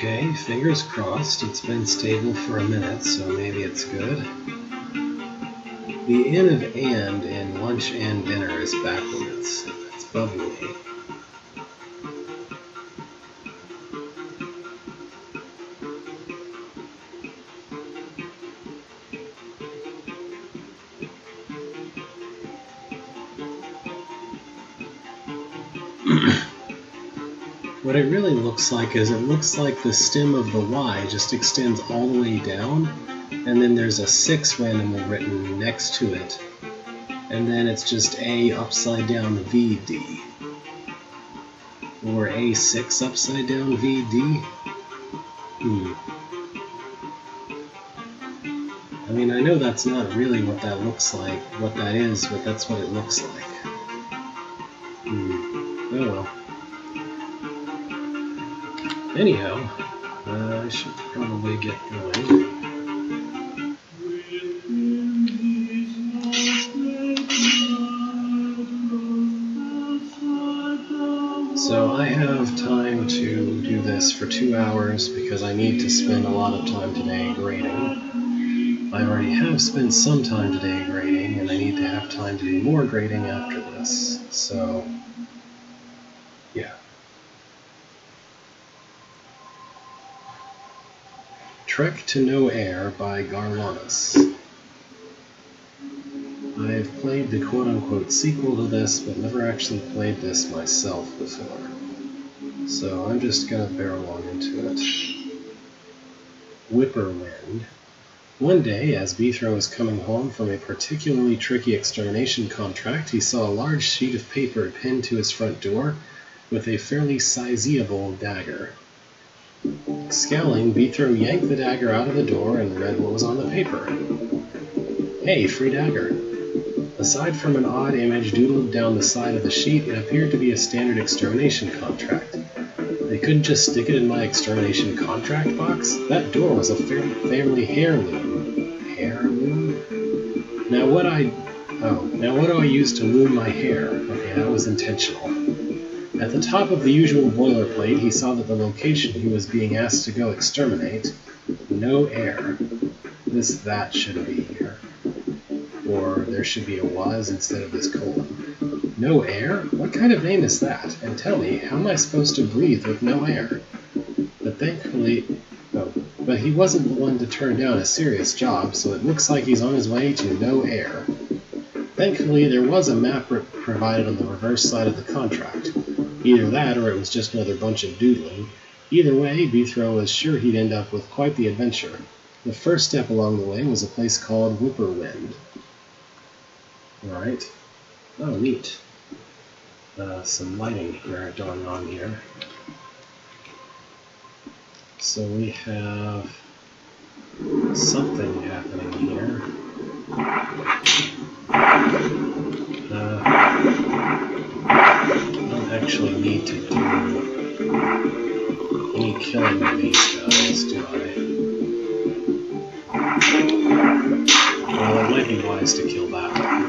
Okay, fingers crossed. It's been stable for a minute, so maybe it's good. The N of and in lunch and dinner is backwards. It's bugging me. What it really looks like is it looks like the stem of the Y just extends all the way down, and then there's a 6 randomly written next to it, and then it's just A upside down VD. Or A6 upside down VD? I mean, I know that's not really what that looks like, what that is, but that's what it looks like. Oh well. Anyhow, I should probably get going. So I have time to do this for 2 hours because I need to spend a lot of time today grading. I already have spent some time today grading, and I need to have time to do more grading after this. So, yeah. Trek to No Air by Garlanus. I've played the quote-unquote sequel to this, but never actually played this myself before. So I'm just gonna barrel on into it. Whippoorwind. One day, as Beethro was coming home from a particularly tricky extermination contract, he saw a large sheet of paper pinned to his front door with a fairly sizable dagger. Scowling, Beethro yanked the dagger out of the door and read what was on the paper. Hey, free dagger. Aside from an odd image doodled down the side of the sheet, it appeared to be a standard extermination contract. They couldn't just stick it in my extermination contract box? That door was a family heirloom. Heirloom? Now what do I use to loom my hair? Okay, that was intentional. At the top of the usual boilerplate, he saw that the location he was being asked to go exterminate, No Air. That should be here. Or there should be a was instead of this colon. No air? What kind of name is that? And tell me, how am I supposed to breathe with no air? But he wasn't the one to turn down a serious job, so it looks like he's on his way to No Air. Thankfully, there was a map provided on the reverse side of the contract. Either that, or it was just another bunch of doodling. Either way, Beethro was sure he'd end up with quite the adventure. The first step along the way was a place called Whippoorwind. Alright. Oh, neat. Some lighting going on here. So we have something happening here. I don't actually need to do any killing of these guys, do I? Well, it might be wise to kill that one.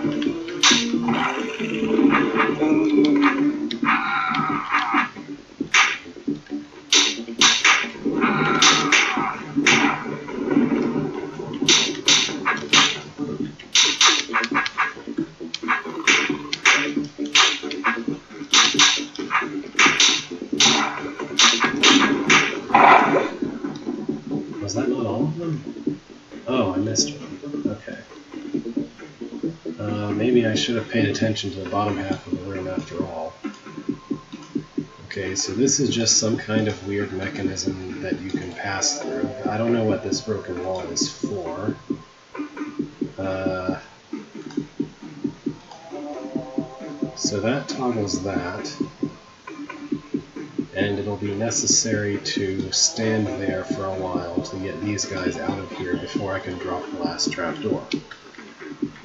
Was that not all of them? Oh, I missed one. Okay. Maybe I should have paid attention to the bottom half of the room after all. Okay, so this is just some kind of weird mechanism that you can pass through. I don't know what this broken wall is for. So that toggles that. And it'll be necessary to stand there for a while to get these guys out of here before I can drop the last trapdoor.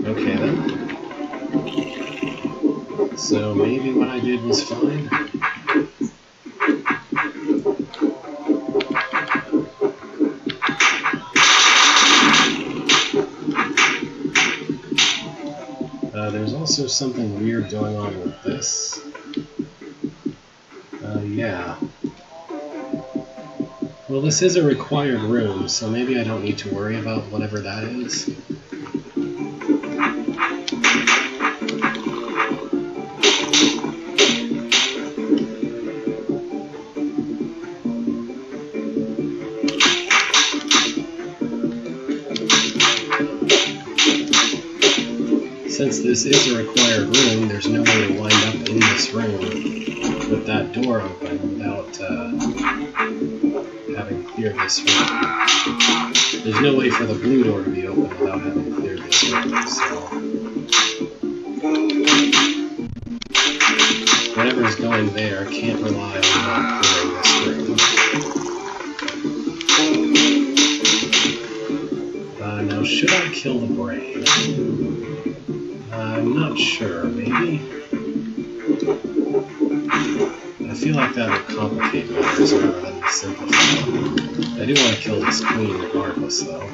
Okay then. So maybe what I did was fine. There's also something weird going on with this. Yeah. Well, this is a required room, so maybe I don't need to worry about whatever that is. Since this is a required room, there's no way to wind up in this room with that door open without having cleared this room. There's no way for the blue door to be open without having cleared this room, so whatever's going there can't rely on not clearing this room. Now, should I kill the brain? I'm not sure, maybe? I feel like that would complicate matters rather than simplify them. I do want to kill this queen regardless, though.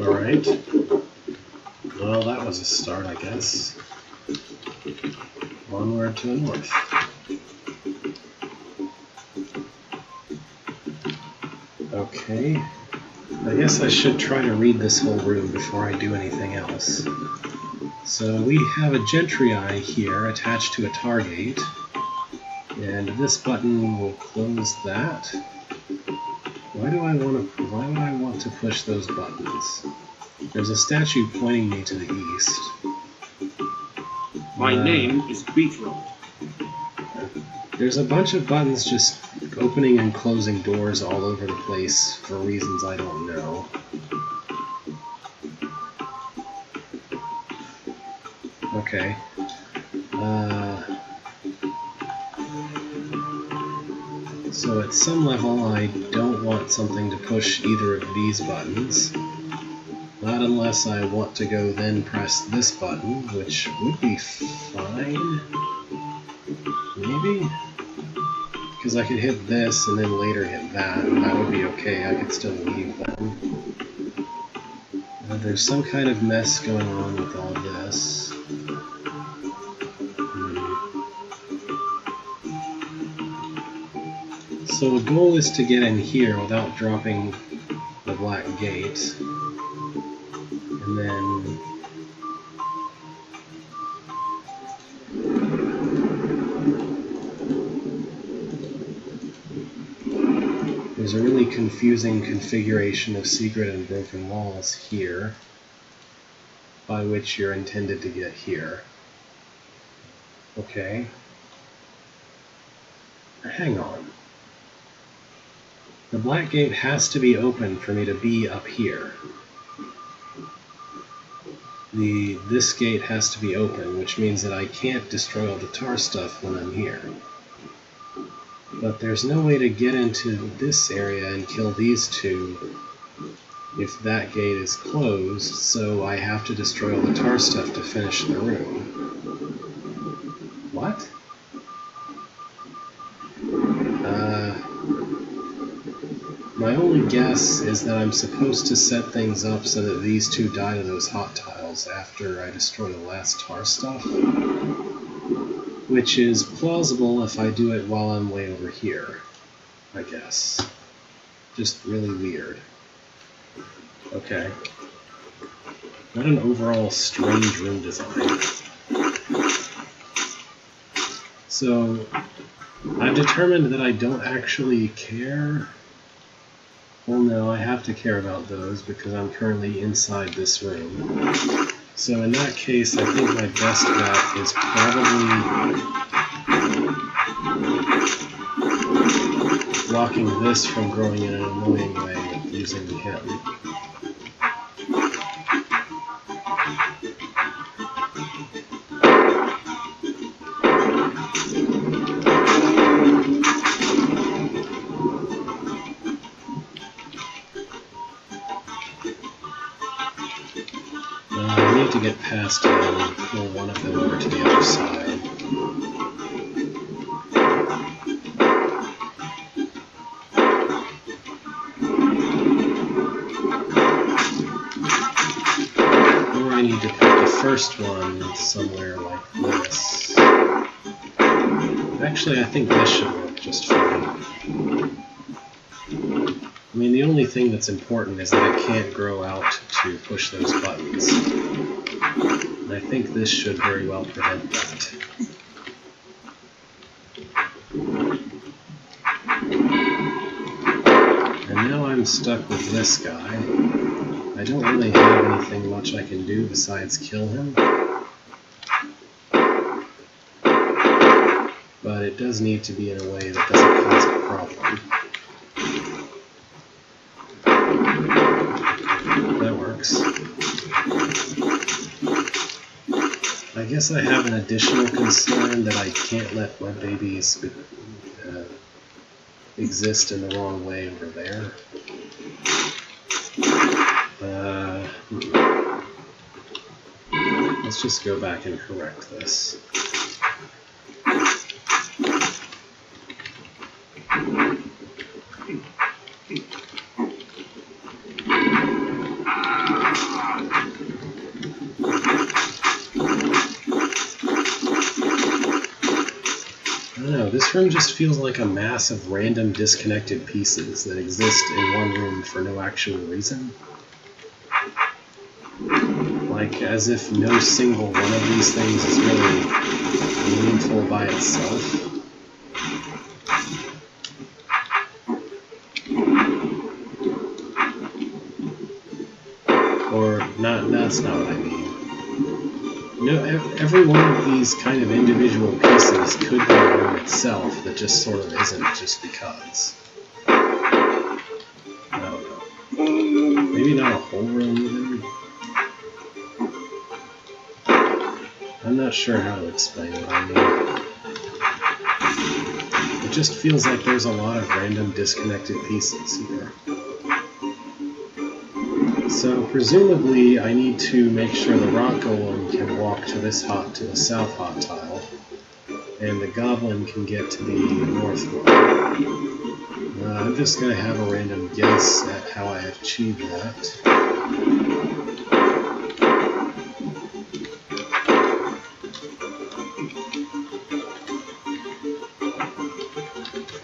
Alright. Well, that was a start, I guess. Onward to the north. Okay. I guess I should try to read this whole room before I do anything else. So we have a gentry eye here attached to a tar gate, and this button will close that. Why would I want to push those buttons? There's a statue pointing me to the east. My name is Beetroot. There's a bunch of buttons just opening and closing doors all over the place for reasons I don't know. Okay. So at some level I don't want something to push either of these buttons. Not unless I want to go then press this button, which would be fine. Maybe? Because I could hit this and then later hit that, and that would be okay. I could still leave then. There's some kind of mess going on with all this. So the goal is to get in here without dropping the black gate. And then there's a really confusing configuration of secret and broken walls here, by which you're intended to get here. Okay. Hang on. The black gate has to be open for me to be up here. This gate has to be open, which means that I can't destroy all the tar stuff when I'm here. But there's no way to get into this area and kill these two if that gate is closed, so I have to destroy all the tar stuff to finish the room. What? My only guess is that I'm supposed to set things up so that these two die to those hot tiles after I destroy the last tar stuff. Which is plausible if I do it while I'm way over here, I guess. Just really weird. Okay. Not an overall strange room design. So, I've determined that I don't actually care. Well, no, I have to care about those because I'm currently inside this room. So in that case, I think my best bet is probably blocking this from growing in an annoying way using him. get past him, pull one of them over to the other side. Or I need to put the first one somewhere like this. Actually, I think this should work just fine. I mean, the only thing that's important is that it can't grow out to push those buttons. And I think this should very well prevent that. And now I'm stuck with this guy. I don't really have anything much I can do besides kill him. But it does need to be in a way that doesn't cause a problem. That works. I guess I have an additional concern that I can't let mud babies exist in the wrong way over there. Let's just go back and correct this. This room just feels like a mass of random disconnected pieces that exist in one room for no actual reason. Like, as if no single one of these things is really meaningful by itself. Or, that's not what I mean. No, every one of these kind of individual pieces could be a room itself that just sort of isn't just because. I don't know. Maybe not a whole room even. I'm not sure how to explain what I mean. It just feels like there's a lot of random disconnected pieces here. So presumably I need to make sure the rock golem can walk to this hot to the south hot tile, and the goblin can get to the north one. I'm just going to have a random guess at how I achieve that.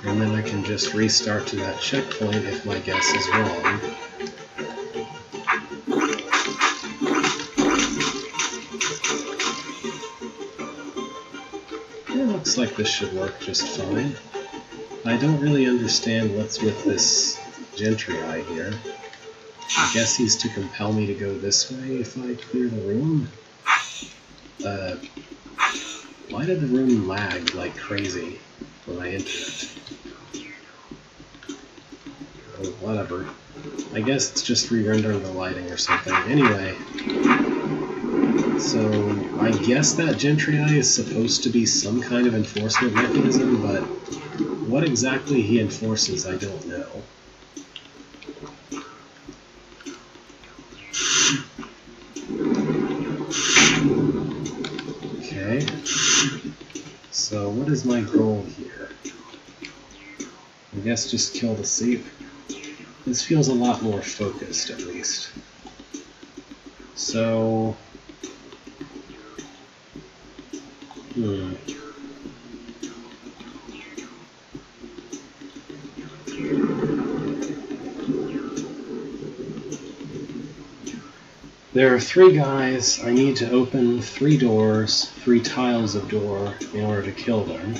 And then I can just restart to that checkpoint if my guess is wrong. Looks like this should work just fine. I don't really understand what's with this gentry eye here. I guess he's to compel me to go this way if I clear the room. Why did the room lag like crazy when I entered it? Oh, whatever. I guess it's just re-rendering the lighting or something. Anyway. So, I guess that gentry eye is supposed to be some kind of enforcement mechanism, but what exactly he enforces, I don't know. Okay. So, what is my goal here? I guess just kill the seep. This feels a lot more focused, at least. So... There are 3 guys. I need to open 3 doors, 3 tiles of door in order to kill them.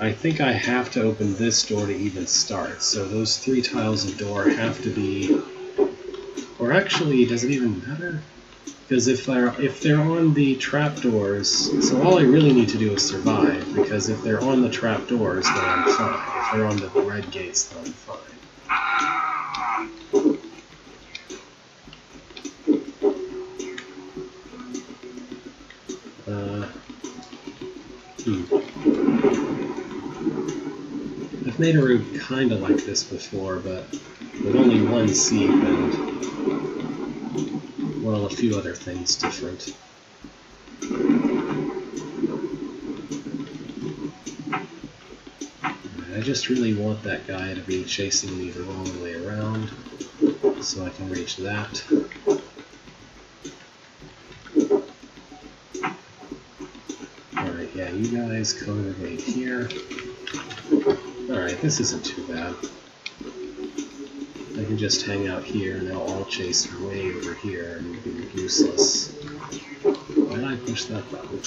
I think I have to open this door to even start, so those 3 tiles of door have to be... Or actually, does it even matter? Because if they're on the trapdoors, so all I really need to do is survive, because if they're on the trapdoors, then I'm fine. If they're on the red gates, then I'm fine. I've made a room kind of like this before, but with only 1 seep and well, a few other things different. I just really want that guy to be chasing me the long way around, so I can reach that. Alright, yeah, you guys congregate here. Alright, this isn't too bad. I can just hang out here and they'll all chase way over here and be useless. Why did I push that button?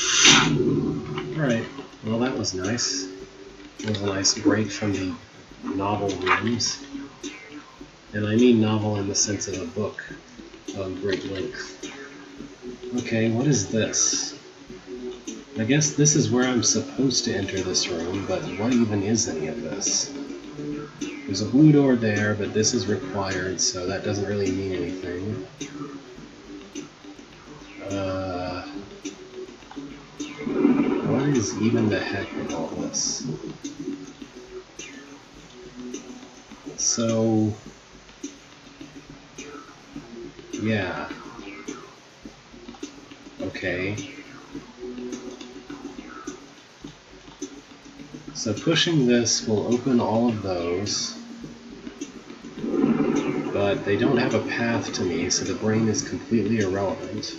Alright, well that was nice. It was a nice break from the novel rooms. And I mean novel in the sense of a book of great length. Okay, what is this? I guess this is where I'm supposed to enter this room, but what even is any of this? There's a blue door there, but this is required, so that doesn't really mean anything. What is even the heck with all this? So, yeah. Okay. So pushing this will open all of those, but they don't have a path to me, so the brain is completely irrelevant.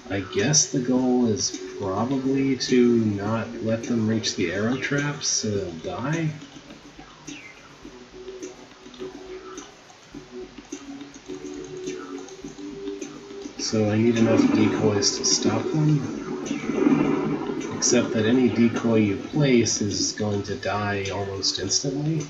I guess the goal is probably to not let them reach the arrow traps so they'll die? So I need enough decoys to stop them? Except that any decoy you place is going to die almost instantly.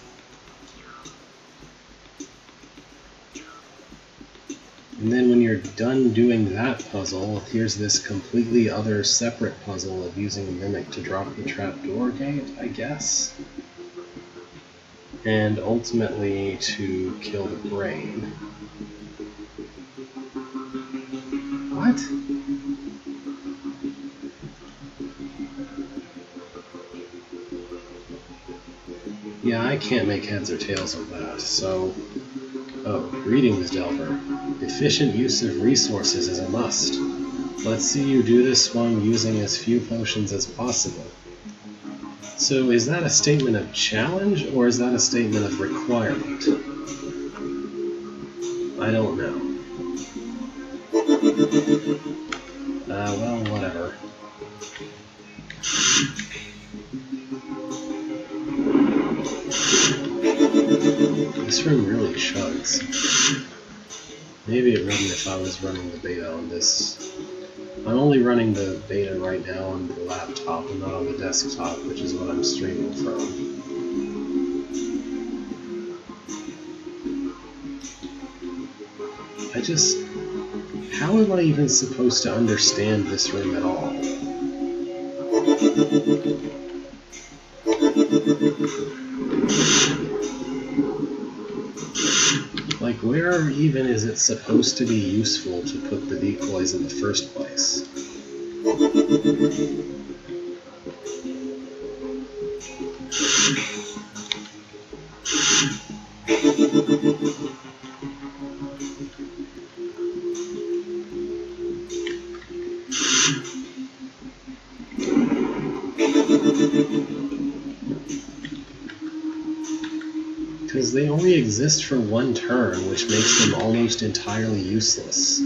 And then when you're done doing that puzzle, here's this completely other separate puzzle of using a mimic to drop the trapdoor gate, I guess. And ultimately to kill the brain. What? Yeah, I can't make heads or tails of that, so... Oh, greetings, Delver. Efficient use of resources is a must. Let's see you do this one using as few potions as possible. So is that a statement of challenge, or is that a statement of requirement? I don't know. Well, whatever. This room really chugs. Maybe it wouldn't if I was running the beta on this. I'm only running the beta right now on the laptop and not on the desktop, which is what I'm streaming from. How am I even supposed to understand this room at all? Like, where even is it supposed to be useful to put the decoys in the first place? Because they only exist for one turn, which makes them almost entirely useless,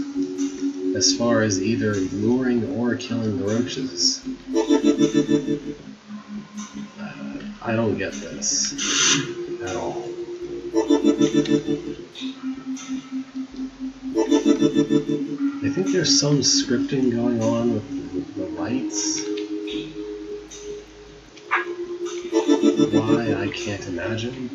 as far as either luring or killing the roaches. I don't get this at all. I think there's some scripting going on with the lights. Why, I can't imagine.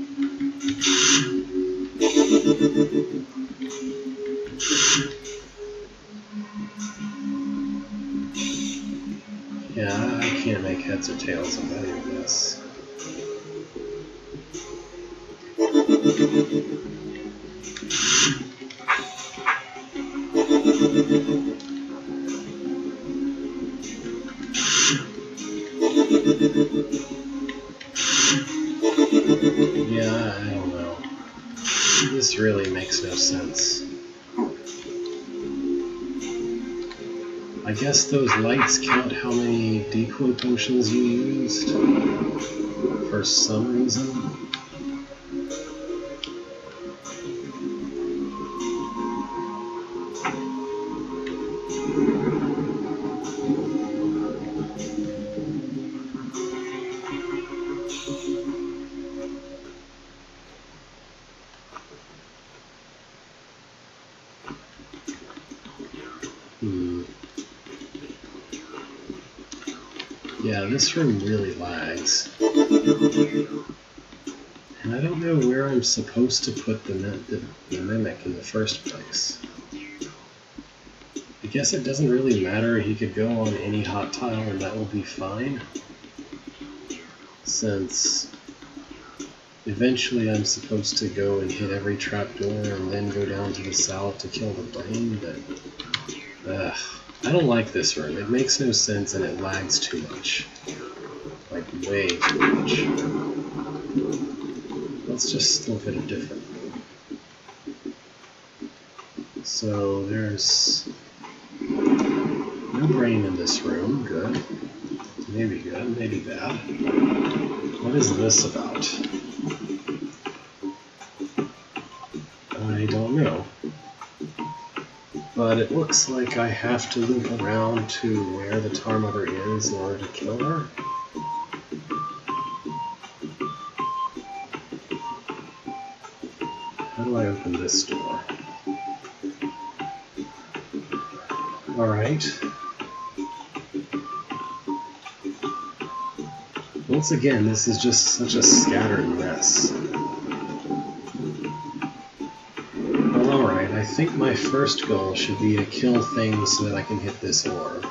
Yeah, I can't make heads or tails of any of this. Yeah, I don't know. This really makes no sense. I guess those lights count how many decoy potions you used for some reason. Yeah, this room really lags. And I don't know where I'm supposed to put the Mimic in the first place. I guess it doesn't really matter, he could go on any hot tile and that will be fine. Since eventually I'm supposed to go and hit every trapdoor and then go down to the south to kill the brain, but I don't like this room. It makes no sense and it lags too much. Like, way too much. Let's just look at a different room. So there's no brain in this room. Good. Maybe good, maybe bad. What is this about? I don't know. But it looks like I have to loop around to where the Tar Mother is in order to kill her. How do I open this door? Alright. Once again, this is just such a scattered mess. Well, alright, I think my first goal should be to kill things so that I can hit this orb.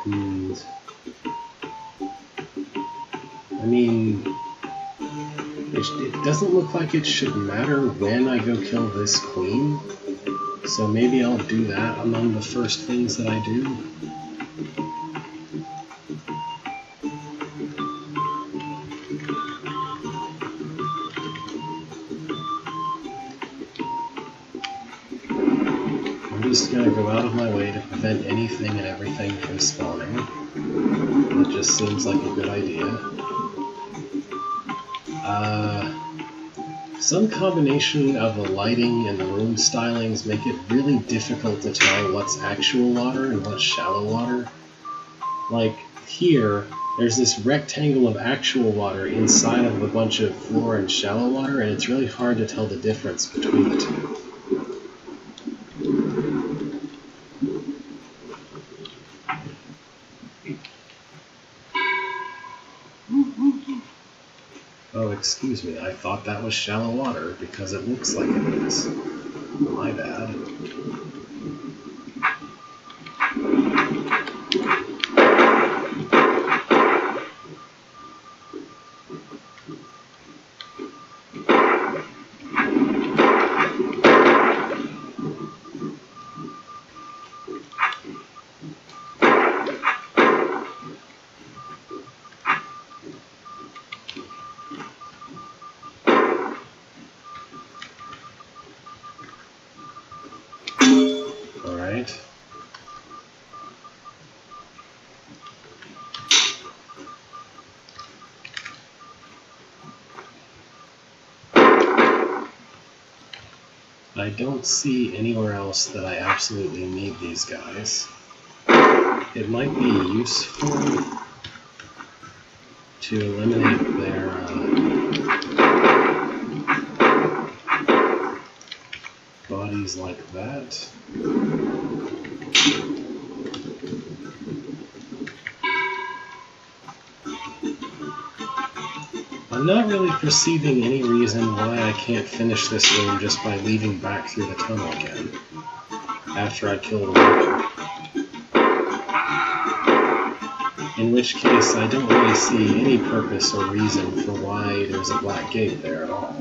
And I mean, it doesn't look like it should matter when I go kill this queen, so maybe I'll do that among the first things that I do. I'm just going to go out of my way to prevent anything and everything from spawning. It just seems like a good idea. Some combination of the lighting and the room stylings make it really difficult to tell what's actual water and what's shallow water. Like here, there's this rectangle of actual water inside of a bunch of floor and shallow water, and it's really hard to tell the difference between the two. Oh, excuse me, I thought that was shallow water because it looks like it is. My bad. Alright. I don't see anywhere else that I absolutely need these guys. It might be useful to eliminate their bodies like that. I'm not really perceiving any reason why I can't finish this room just by leaving back through the tunnel again, after I kill the Witcher. In which case, I don't really see any purpose or reason for why there's a black gate there at all.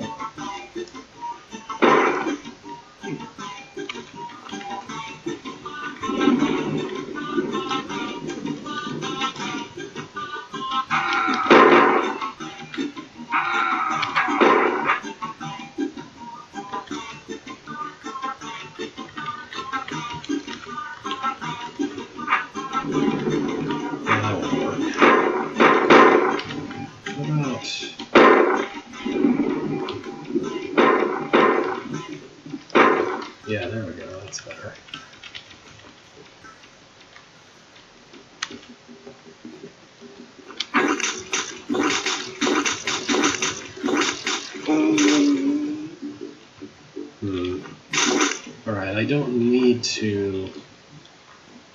Alright, I don't need to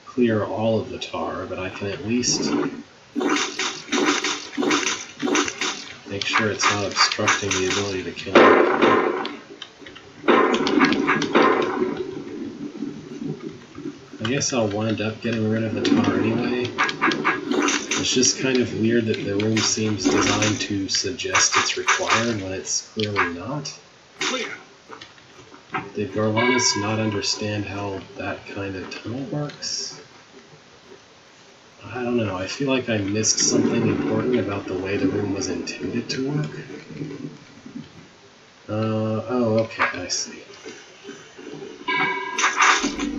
clear all of the tar, but I can at least make sure it's not obstructing the ability to kill him. I guess I'll wind up getting rid of the tar anyway. It's just kind of weird that the room seems designed to suggest it's required when it's clearly not. Did Garlanus not understand how that kind of tunnel works? I don't know, I feel like I missed something important about the way the room was intended to work. Oh, okay, I see.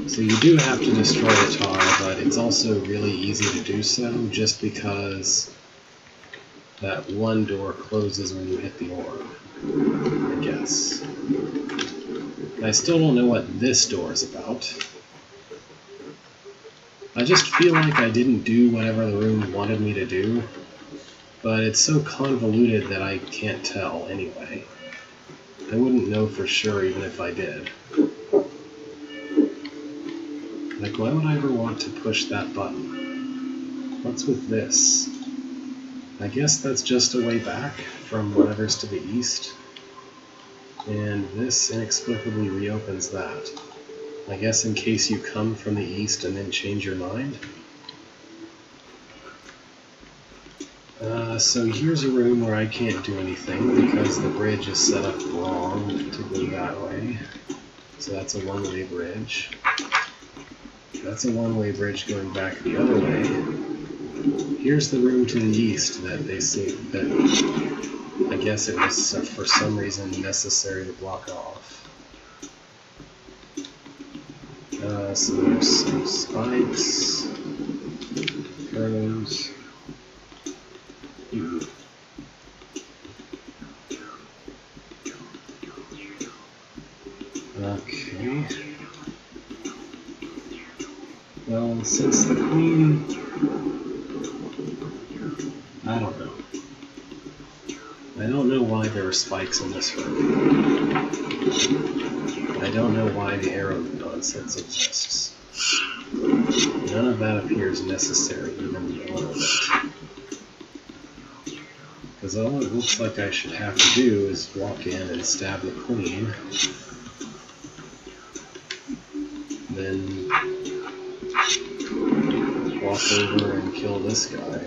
So you do have to destroy the tar, but it's also really easy to do so just because that one door closes when you hit the orb, I guess. I still don't know what this door is about. I just feel like I didn't do whatever the room wanted me to do, but it's so convoluted that I can't tell anyway. I wouldn't know for sure even if I did. Like, why would I ever want to push that button? What's with this? I guess that's just a way back from whatever's to the east. And this inexplicably reopens that. I guess in case you come from the east and then change your mind. So here's a room where I can't do anything because the bridge is set up wrong to go that way. So that's a one-way bridge. That's a one-way bridge going back the other way. Here's the room to the east that they see that I guess it was for some reason necessary to block off. So there's some spikes, arrows. Okay. Well, since the queen... I don't know. I don't know why there are spikes in this room. I don't know why the arrow nonsense exists. None of that appears necessary, even a little bit. Because all it looks like I should have to do is walk in and stab the queen. Then walk over and kill this guy.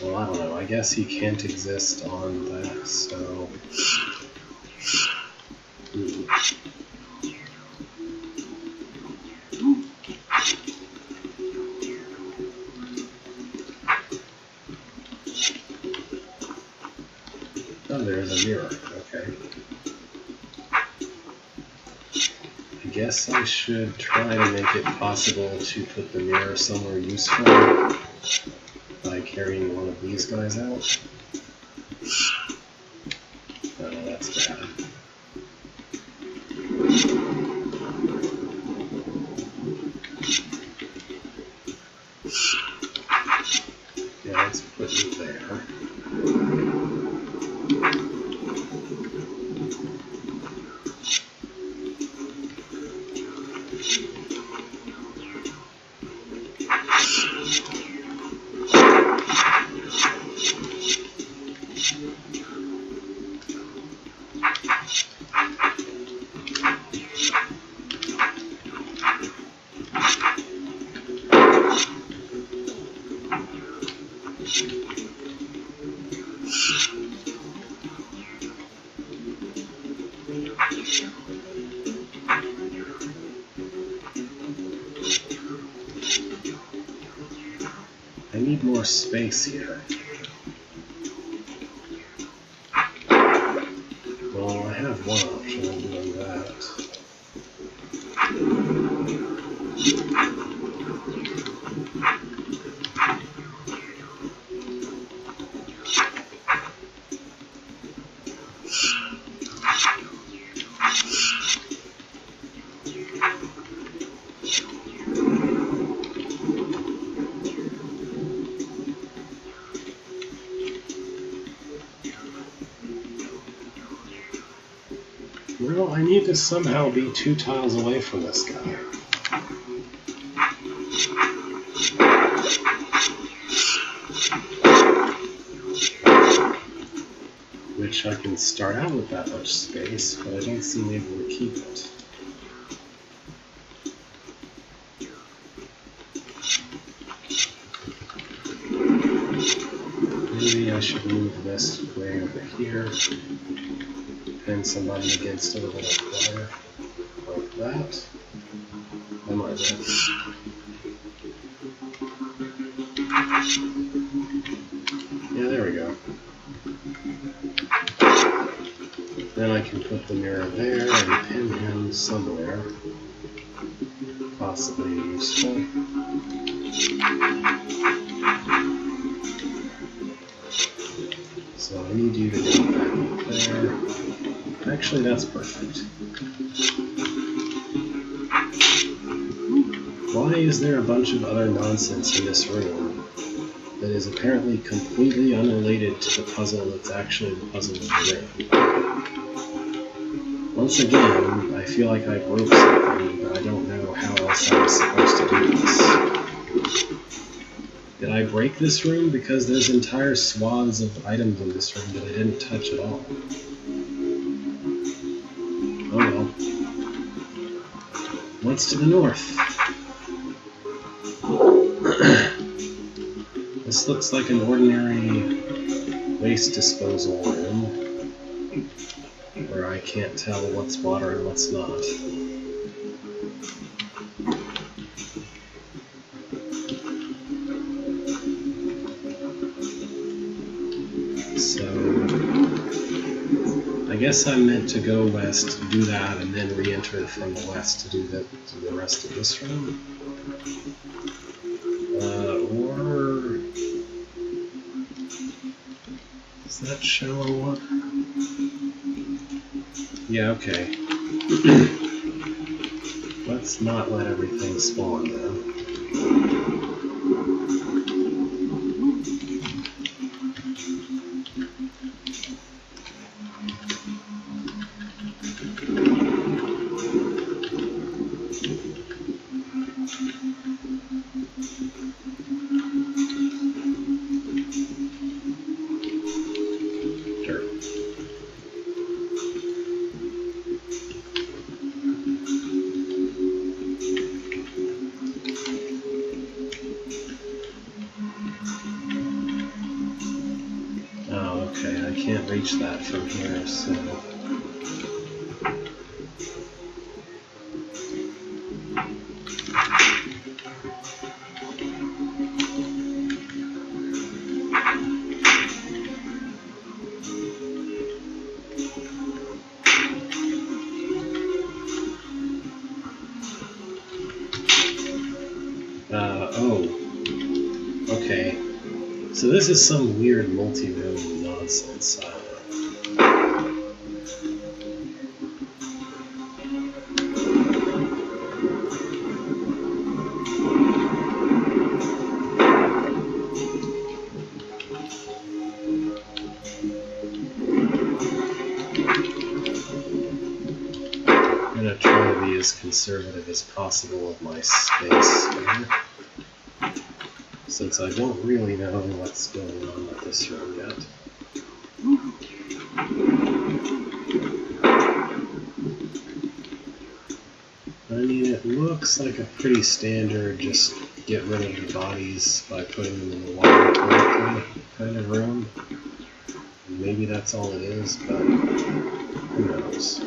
Well, I don't know. I guess he can't exist on that, so... Oh, there's a mirror. Okay. I guess I should try to make it possible to put the mirror somewhere useful by carrying one of these guys out. Oh, that's bad. Yeah, let's put it there. I need more space here. Well, I have one option of doing that. Well, I need to somehow be 2 tiles away from this guy. Which I can start out with that much space, but I don't seem able to keep it. Maybe I should move this way over here, pin somebody against a little corner, like that. And like this. Yeah, there we go. Then I can put the mirror there and pin him somewhere, possibly useful. So I need you to go back there. Actually, that's perfect. Why is there a bunch of other nonsense in this room that is apparently completely unrelated to the puzzle that's actually the puzzle of the room? Once again, I feel like I broke something, but I don't know how else I was supposed to do this. Did I break this room? Because there's entire swaths of items in this room that I didn't touch at all. Oh well. What's to the north? This looks like an ordinary waste disposal room, where I can't tell what's water and what's not. So, I guess I'm meant to go west, do that, and then re-enter from the west to do the rest of this room. Or... is that shallow water? Yeah, okay. Let's not let everything spawn then. Okay, I can't reach that from here, so... oh. Okay. So this is some weird multi-room nonsense. I'm going to try to be as conservative as possible with my space here, since I don't really know what's going on with this room yet. I mean, it looks like a pretty standard just get rid of the bodies by putting them in the water kind of room. Maybe that's all it is, but who knows.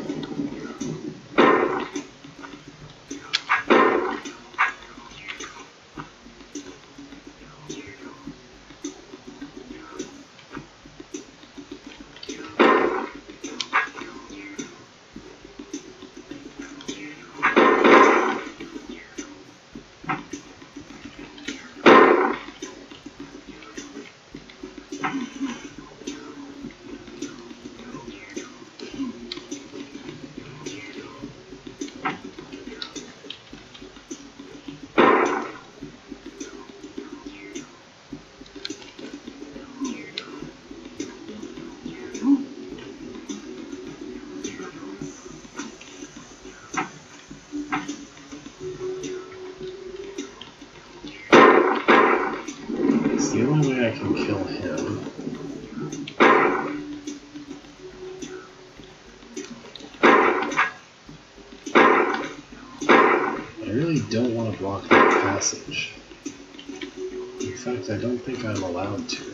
I can kill him. I really don't want to block that passage. In fact, I don't think I'm allowed to.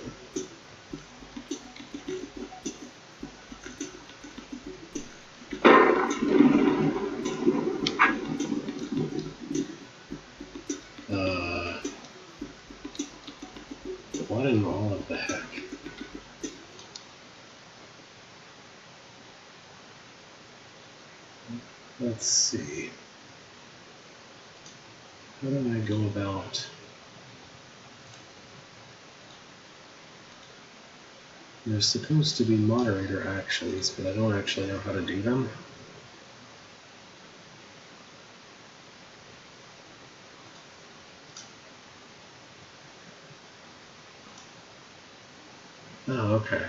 What in all of the heck? Let's see. How do I go about... There's supposed to be moderator actions, but I don't actually know how to do them. Oh, okay.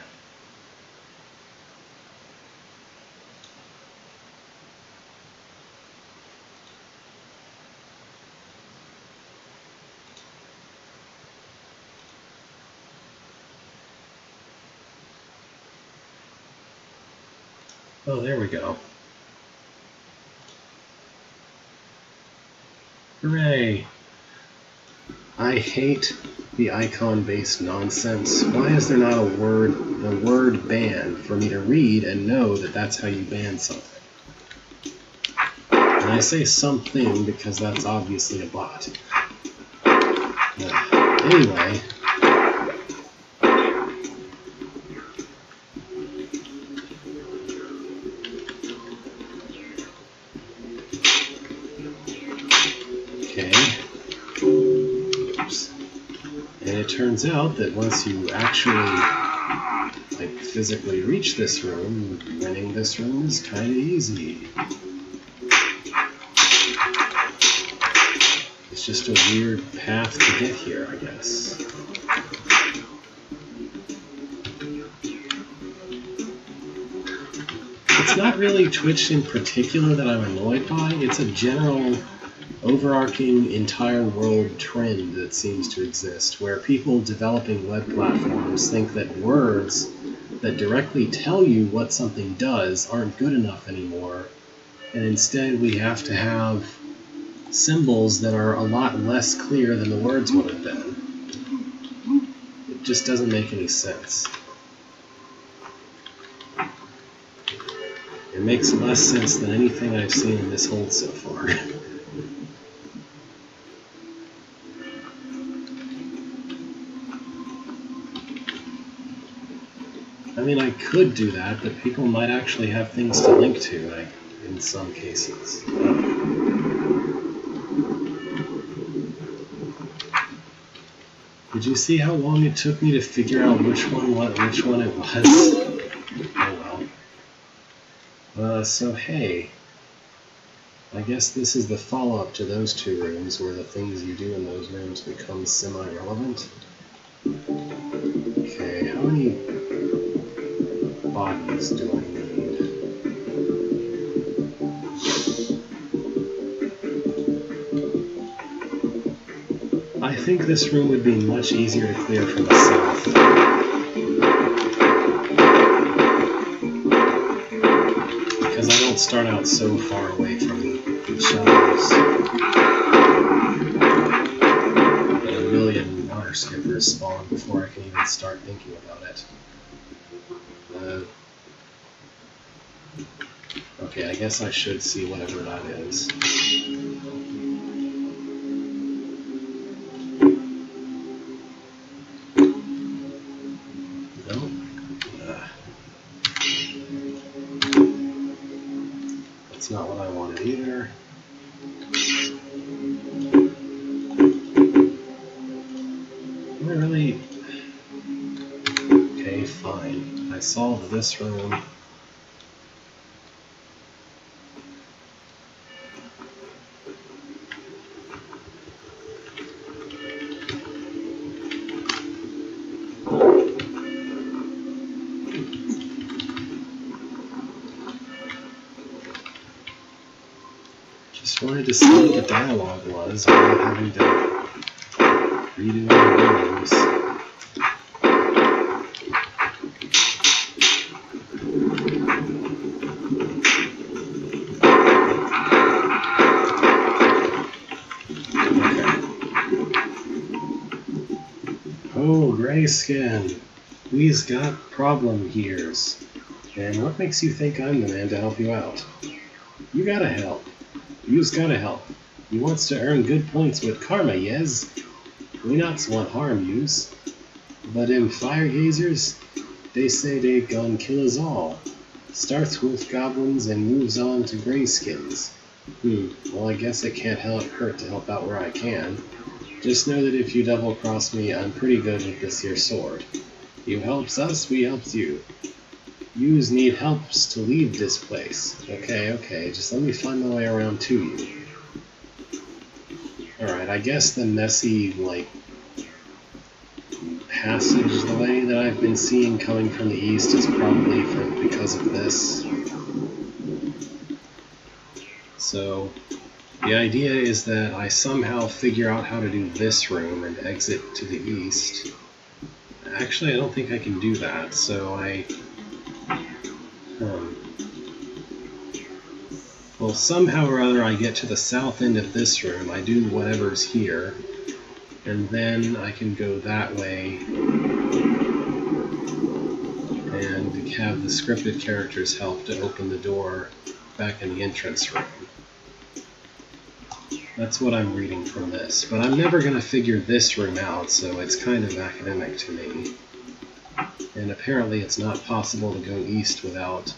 Oh, there we go. Hooray! I hate the icon-based nonsense. Why is there not the word ban for me to read and know that that's how you ban something? And I say something because that's obviously a bot. Anyway. Turns out that once you actually physically reach this room, winning this room is kind of easy. It's just a weird path to get here, I guess. It's not really Twitch in particular that I'm annoyed by, it's a general overarching entire world trend that seems to exist, where people developing web platforms think that words that directly tell you what something does aren't good enough anymore, and instead we have to have symbols that are a lot less clear than the words would have been. It just doesn't make any sense. It makes less sense than anything I've seen in this hold so far. I mean, I could do that, but people might actually have things to link to, in some cases. Did you see how long it took me to figure out which one it was? Oh well. So hey, I guess this is the follow-up to those two rooms, where the things you do in those rooms become semi-relevant. Okay, how many bodies do I need? I think this room would be much easier to clear from the south. Because I don't start out so far away from the shadows. That a million water skippers spawn before I can even start thinking about it. Okay, I guess I should see whatever that is. No? That's not what I wanted either. Am I really... Okay, fine. I solved this room. Just wanted to see what the dialogue was without having to redo any rooms. Okay. Oh, Grayskin. We's got problem heres. And what makes you think I'm the man to help you out? You gotta help. You's gotta help. You wants to earn good points with karma, yes? We not want harm yous. But them fire gazers, they say they gon' kill us all. Starts with goblins and moves on to grayskins. Well, I guess it can't hurt to help out where I can. Just know that if you double-cross me, I'm pretty good with this here sword. You helps us, we helps you. Yous need helps to leave this place. Okay, just let me find my way around to you. Alright, I guess the messy, passageway that I've been seeing coming from the east is probably because of this. So, the idea is that I somehow figure out how to do this room and exit to the east. Actually, I don't think I can do that, so well, somehow or other I get to the south end of this room, I do whatever's here, and then I can go that way and have the scripted characters help to open the door back in the entrance room. That's what I'm reading from this, but I'm never going to figure this room out, so it's kind of academic to me. And apparently it's not possible to go east without...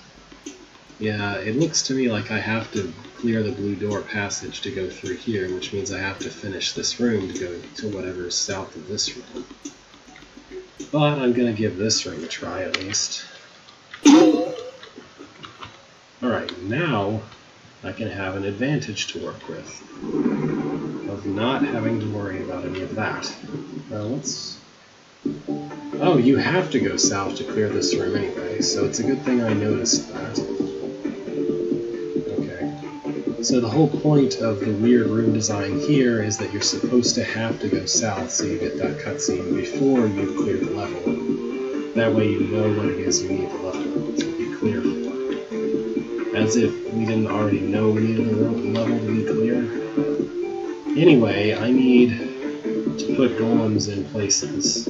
Yeah, it looks to me like I have to clear the blue door passage to go through here, which means I have to finish this room to go to whatever's south of this room. But I'm going to give this room a try at least. Alright, now I can have an advantage to work with of not having to worry about any of that. Oh, you have to go south to clear this room anyway, so it's a good thing I noticed that. Okay. So the whole point of the weird room design here is that you're supposed to have to go south so you get that cutscene before you clear the level. That way you know what it is you need the level to be clear for. As if we didn't already know we needed the level to be clear. Anyway, I need to put golems in places.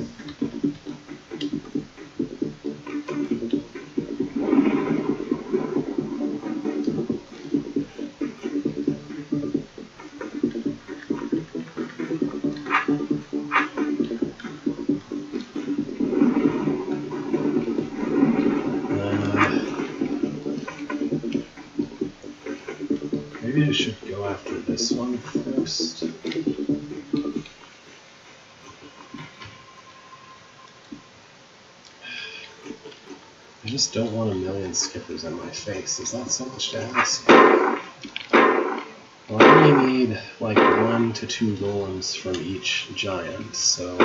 Maybe I should go after this one first. I just don't want a million skippers in my face. Is that so much to ask? Well, I only need like 1 to 2 golems from each giant, so...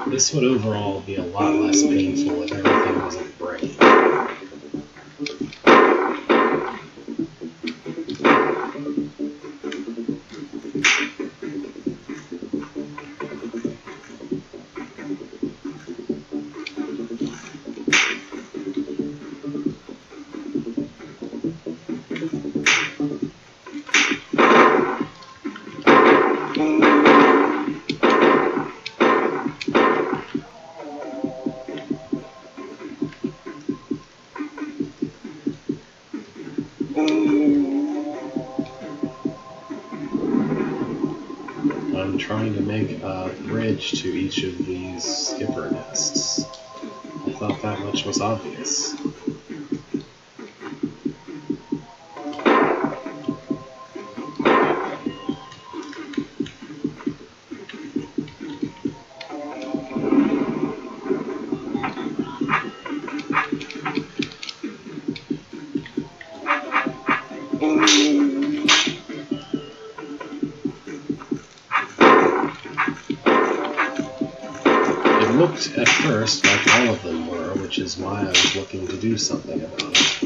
This would overall be a lot less painful if everything wasn't brain. I'm trying to make a bridge to each of these skipper nests. I thought that much was obvious. looked at first like all of them were, which is why I was looking to do something about it.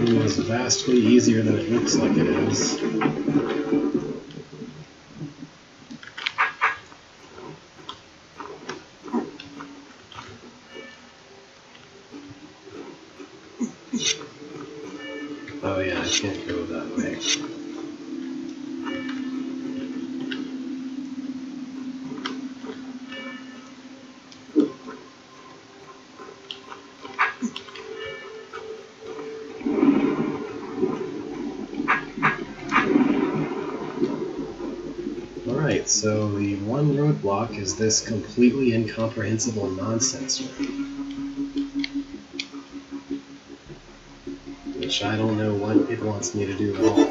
It was vastly easier than it looks like it is. Oh yeah, I can't go that way. Alright, so the one roadblock is this completely incomprehensible nonsense room. Which I don't know what it wants me to do at all.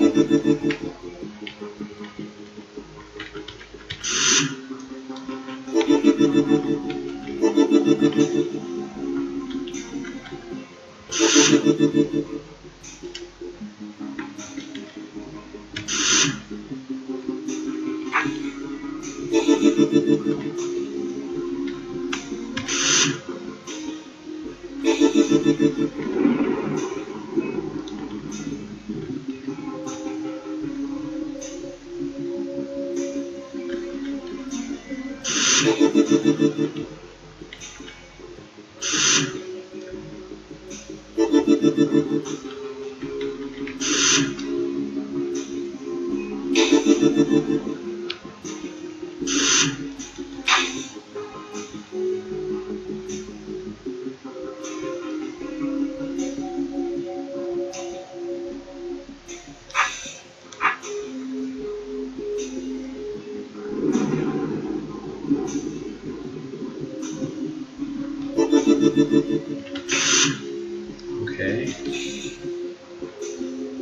Okay.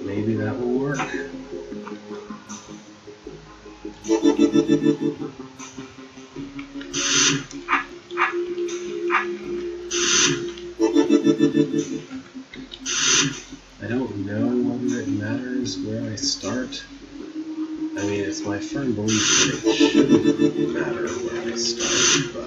Maybe that will work. I don't know whether it matters where I start. I mean, it's my firm belief that it shouldn't matter where I start, but...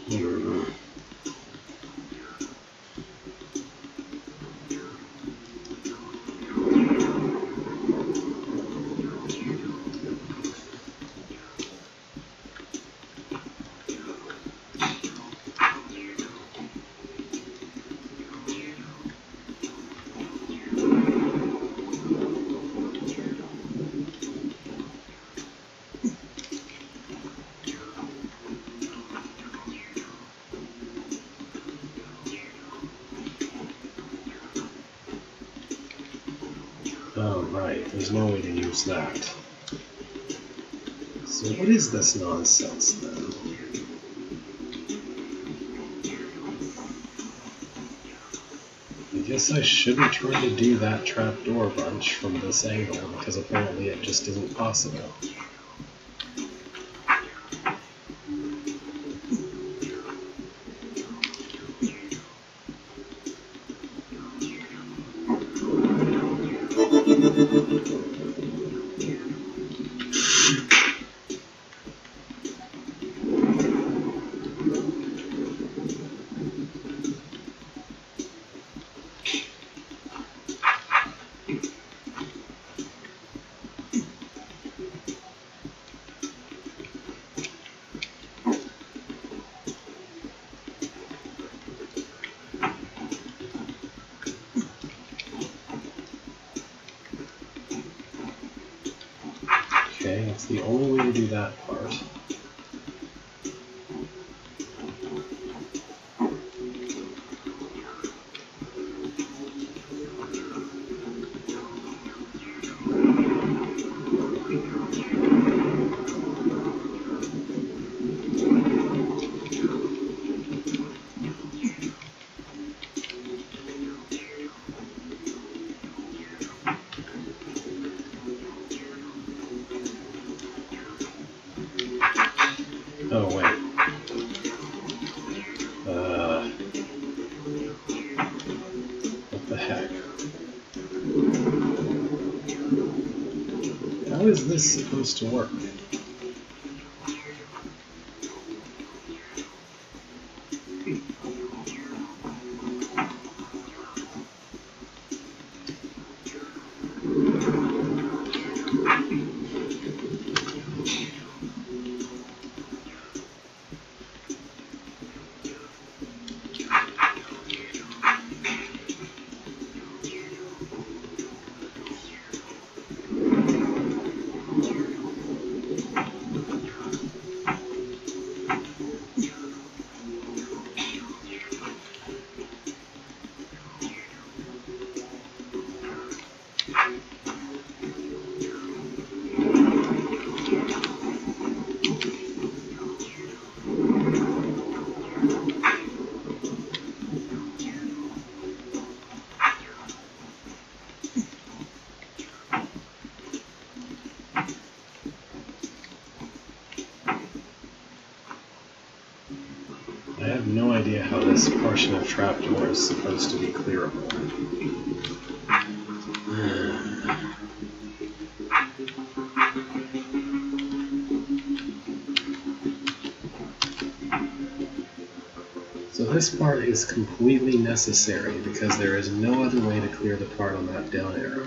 Hmm. Oh, right, there's no way to use that. So what is this nonsense, then? I guess I shouldn't try to do that trapdoor bunch from this angle, because apparently it just isn't possible. Okay, that's the only way to do that part. Oh, wait. What the heck? How is this supposed to work? I have no idea how this portion of trapdoor is supposed to be clearable. So this part is completely necessary because there is no other way to clear the part on that down arrow.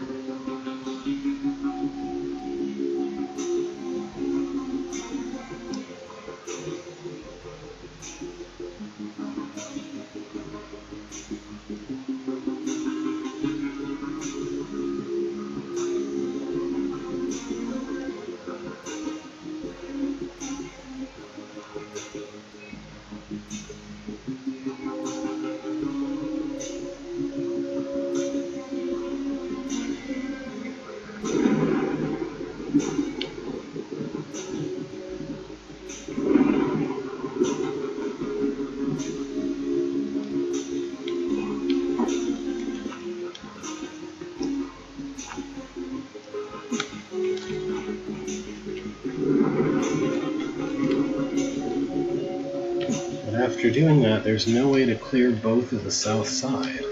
After doing that, there's no way to clear both of the south side.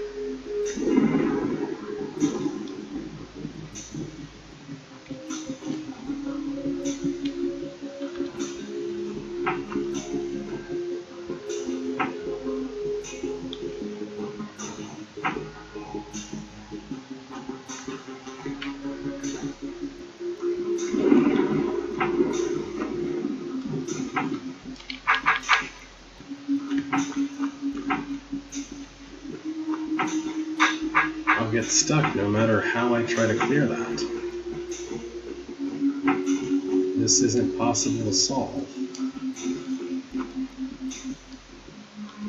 I'll get stuck no matter how I try to clear that. This isn't possible to solve.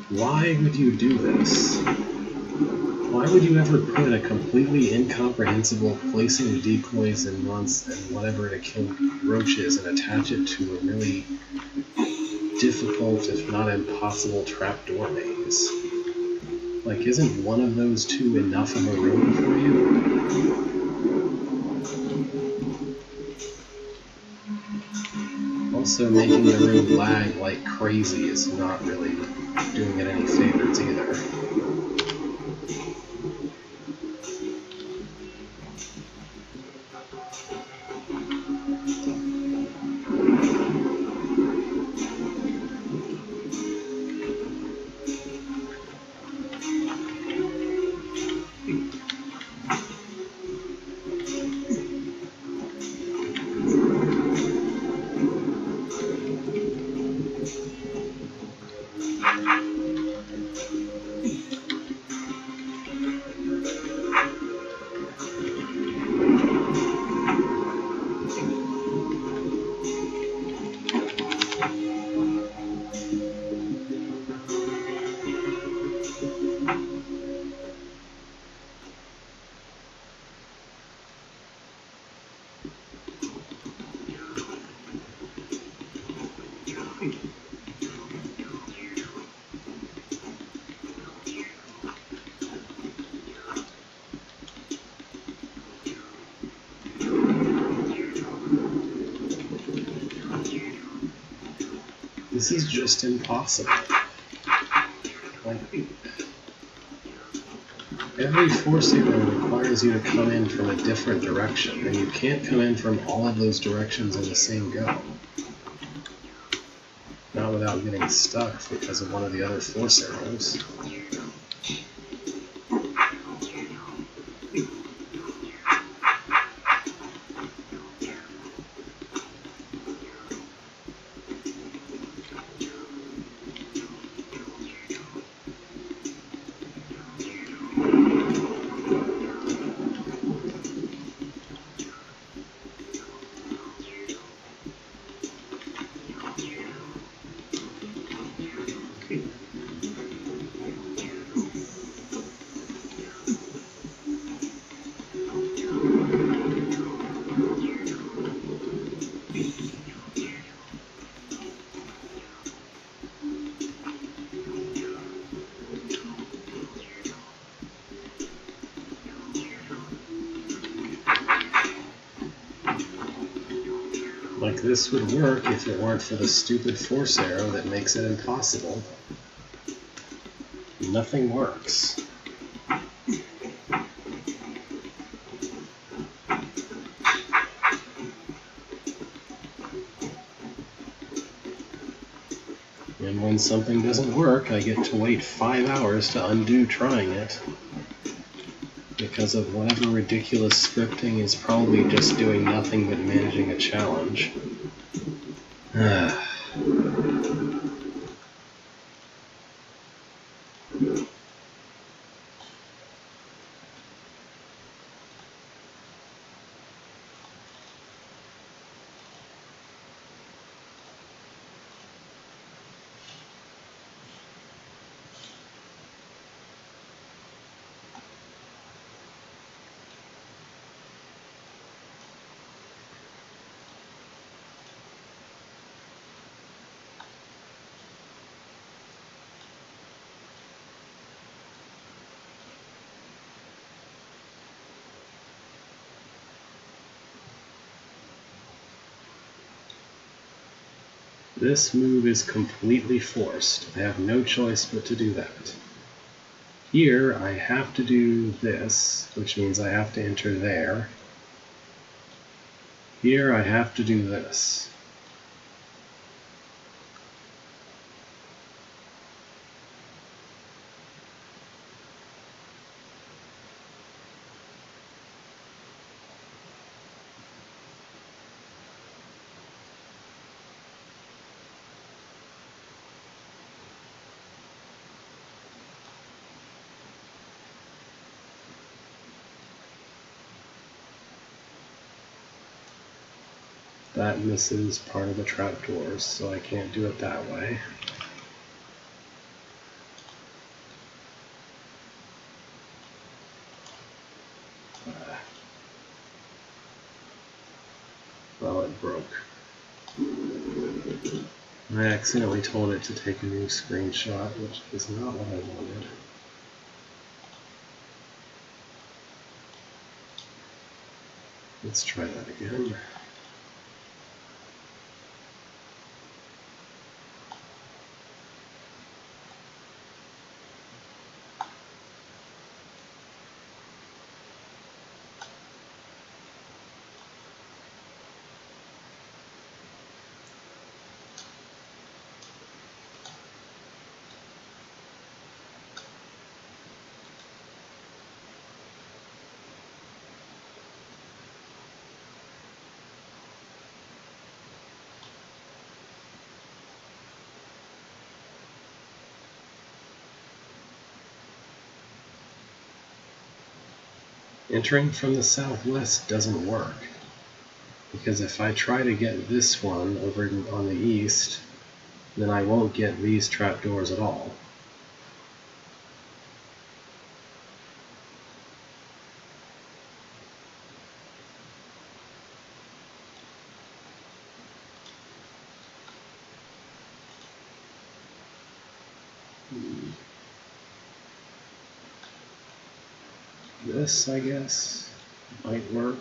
Why would you do this? Why would you ever put a completely incomprehensible placing of decoys and whatever to kill roaches and attach it to a really difficult, if not impossible, trapdoor maze? Like, isn't one of those two enough of a room for you? Also, making the room lag like crazy is not really doing it any favors either. This is just impossible. Like, every force signal requires you to come in from a different direction, and you can't come in from all of those directions in the same go. Not without getting stuck because of one of the other force arrows. Like, this would work if it weren't for the stupid force arrow that makes it impossible. Nothing works. And when something doesn't work, I get to wait 5 hours to undo trying it. Because of whatever ridiculous scripting is probably just doing nothing but managing a challenge. This move is completely forced. I have no choice but to do that. Here, I have to do this, which means I have to enter there. Here, I have to do this. That misses part of the trapdoors, so I can't do it that way. Well, it broke. I accidentally told it to take a new screenshot, which is not what I wanted. Let's try that again. Entering from the southwest doesn't work, because if I try to get this one over on the east, then I won't get these trapdoors at all. This, I guess, might work.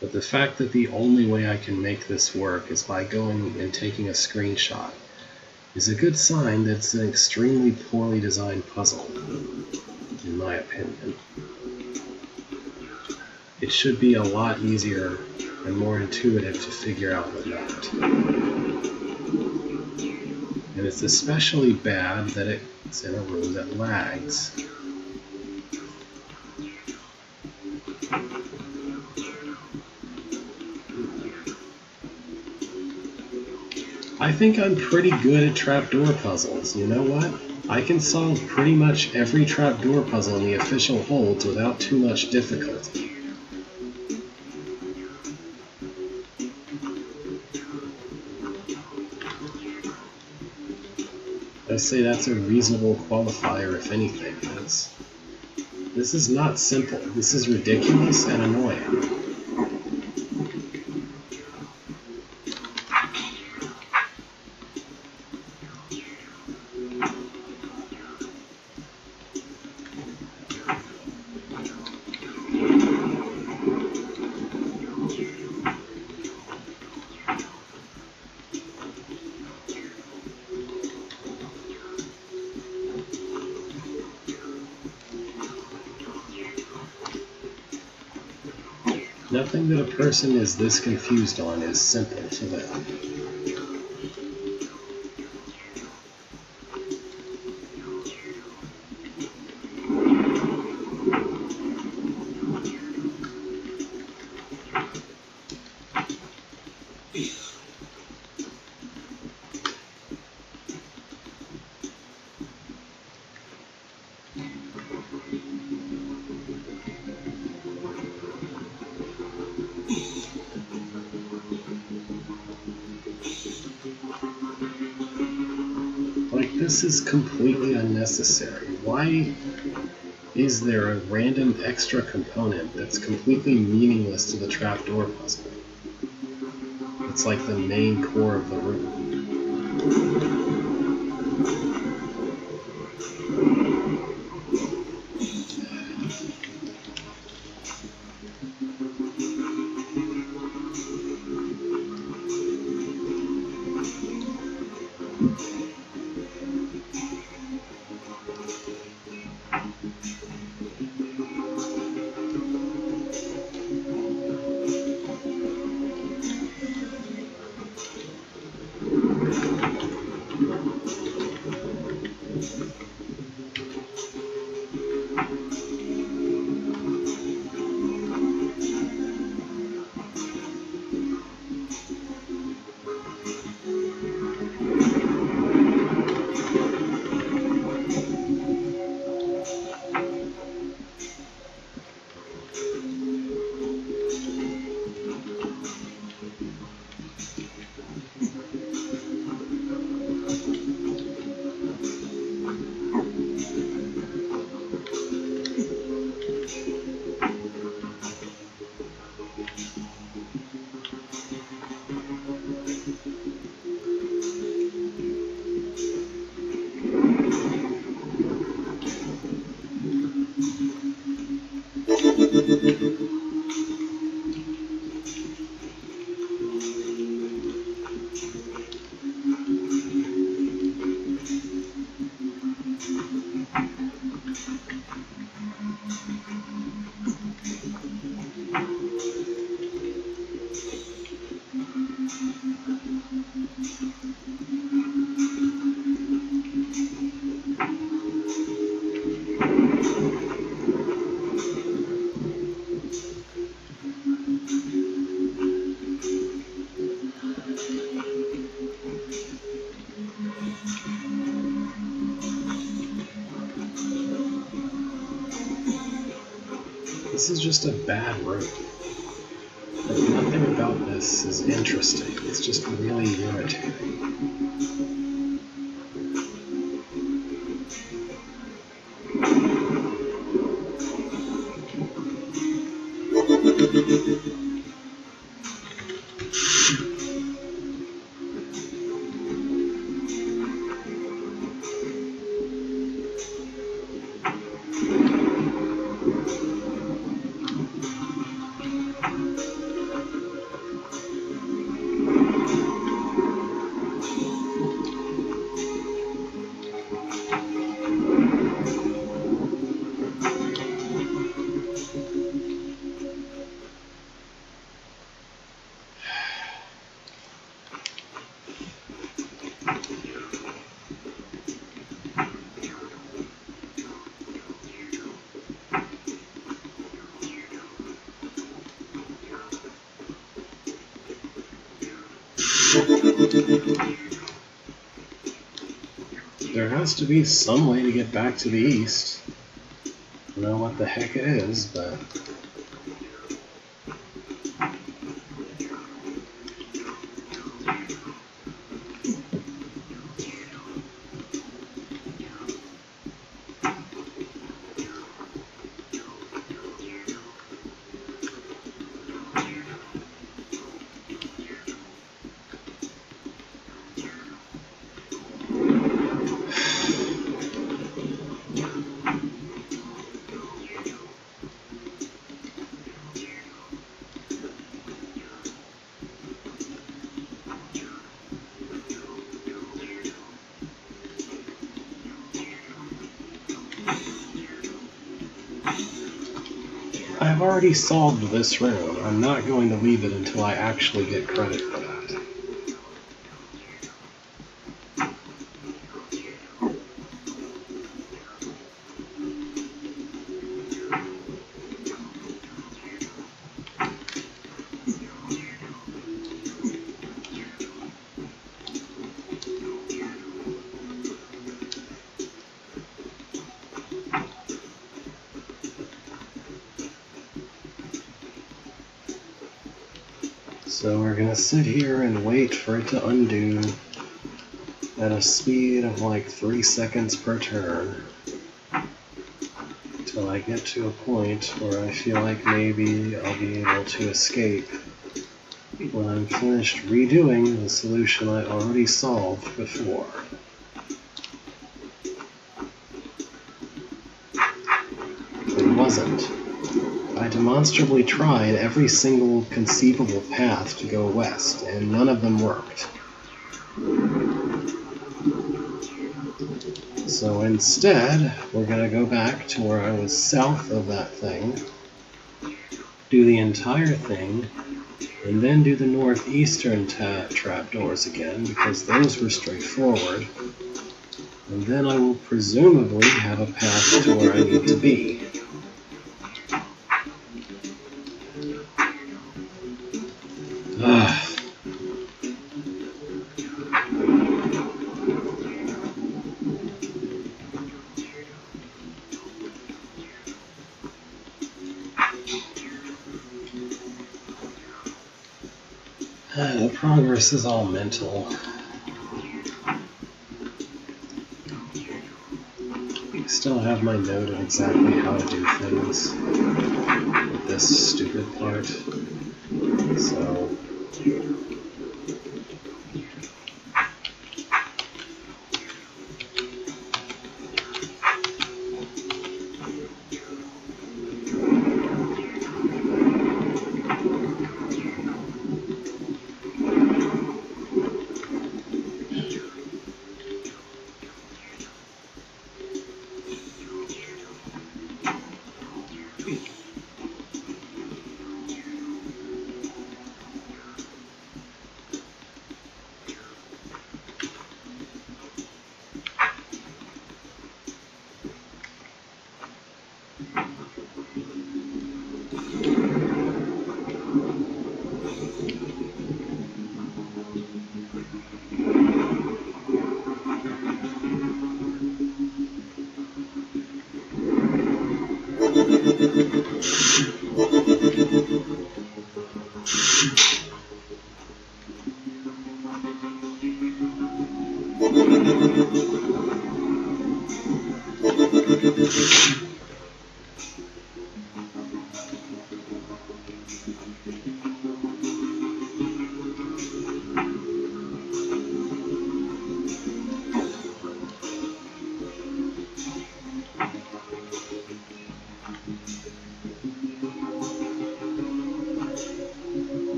But the fact that the only way I can make this work is by going and taking a screenshot is a good sign that it's an extremely poorly designed puzzle, in my opinion. It should be a lot easier and more intuitive to figure out than that. And it's especially bad that it's in a room that lags. I think I'm pretty good at trapdoor puzzles. You know what? I can solve pretty much every trapdoor puzzle in the official holds without too much difficulty. I say that's a reasonable qualifier, if anything, because this is not simple. This is ridiculous and annoying. Nothing that a person is this confused on is simple to them. This is completely unnecessary. Why is there a random extra component that's completely meaningless to the trapdoor puzzle? It's like the main core of the room. This is just a bad room. Like, nothing about this is interesting. It's just really irritating. There has to be some way to get back to the east. I don't know what the heck it is, but... I've already solved this room. I'm not going to leave it until I actually get credit for that. So we're going to sit here and wait for it to undo at a speed of like 3 seconds per turn until I get to a point where I feel like maybe I'll be able to escape when I'm finished redoing the solution I already solved before. It wasn't. I demonstrably tried every single conceivable path to go west, and none of them worked. So instead, we're going to go back to where I was south of that thing, do the entire thing, and then do the northeastern trapdoors again, because those were straightforward. And then I will presumably have a path to where I need to be. The progress is all mental. I still have my note on exactly how to do things with this stupid part. So...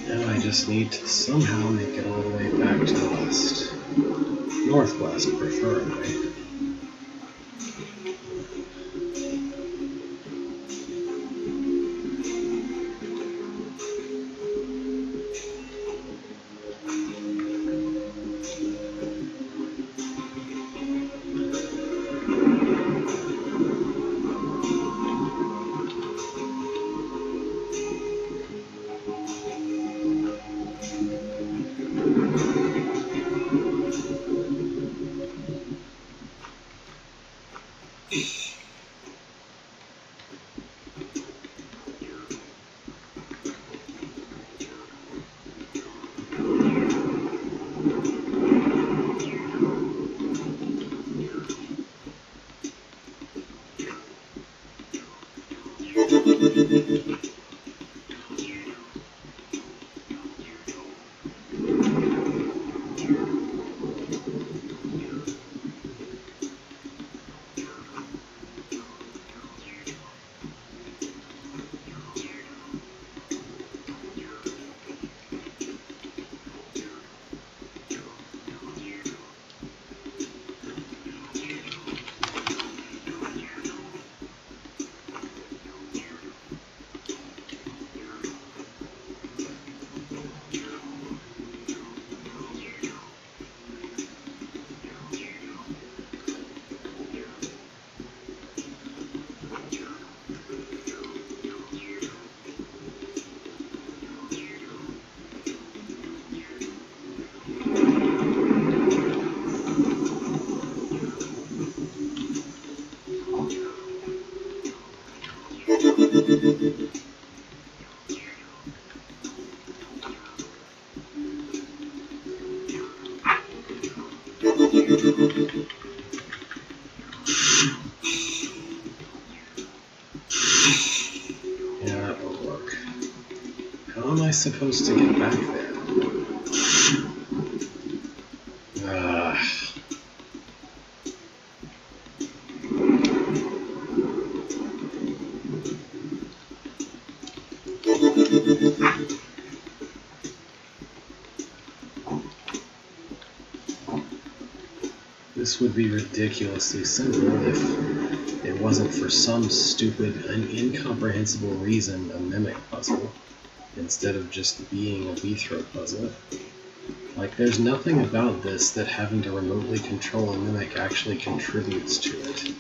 Now I just need to somehow make it all the way back to the west. Northwest, preferably. Yeah, that won't work. How am I supposed to get back there? This would be ridiculously simple if it wasn't for some stupid and incomprehensible reason a mimic puzzle, instead of just being a Bithro puzzle. Like, there's nothing about this that having to remotely control a mimic actually contributes to it,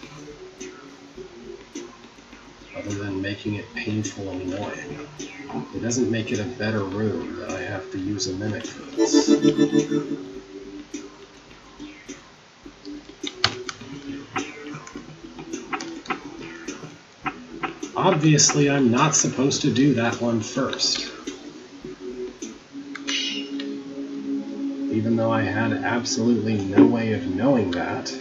other than making it painful and annoying. It doesn't make it a better room that I have to use a mimic for this. Obviously, I'm not supposed to do that one first. Even though I had absolutely no way of knowing that.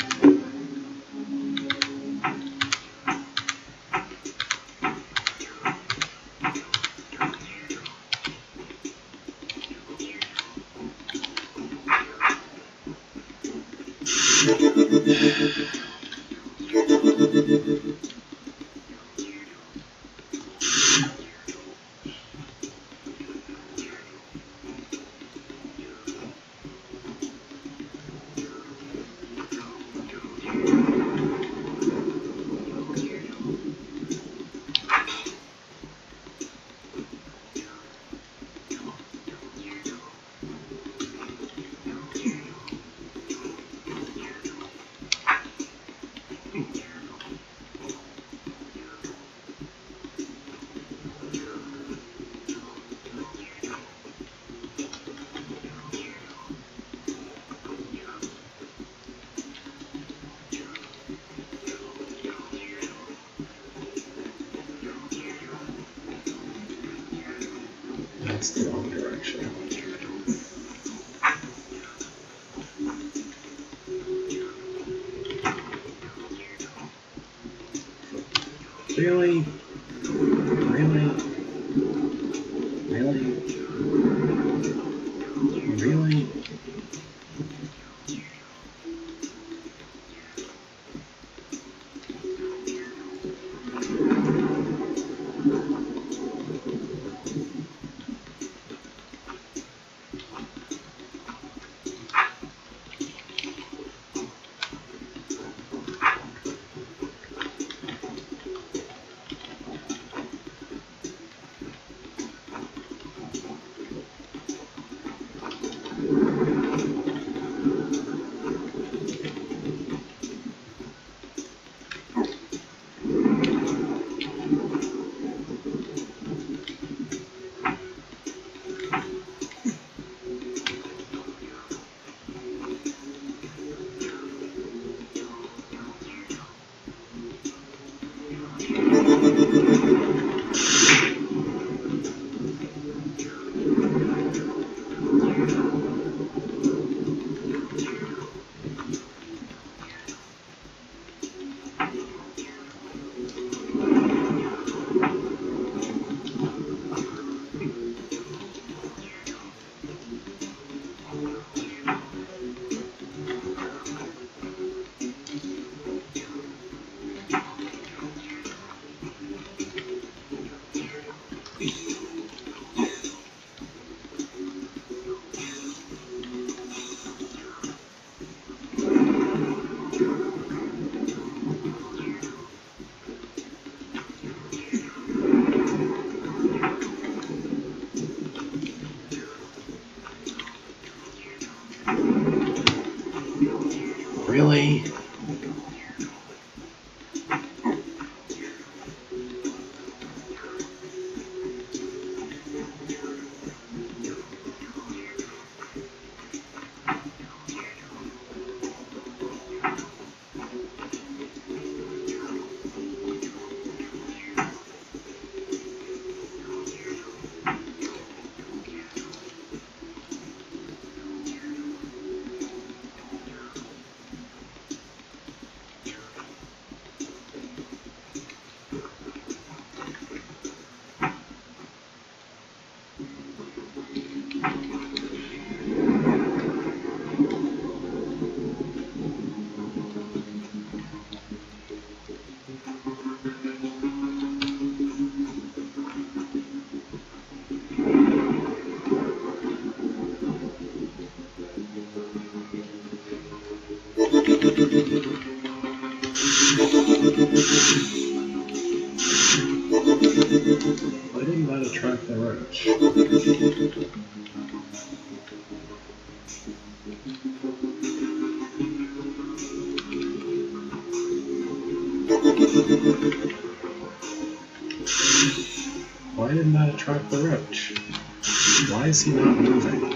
That's the wrong direction. Really? Really? Really? Really? Really? Why didn't that attract the roach? Why didn't that attract the roach? Why is he not moving?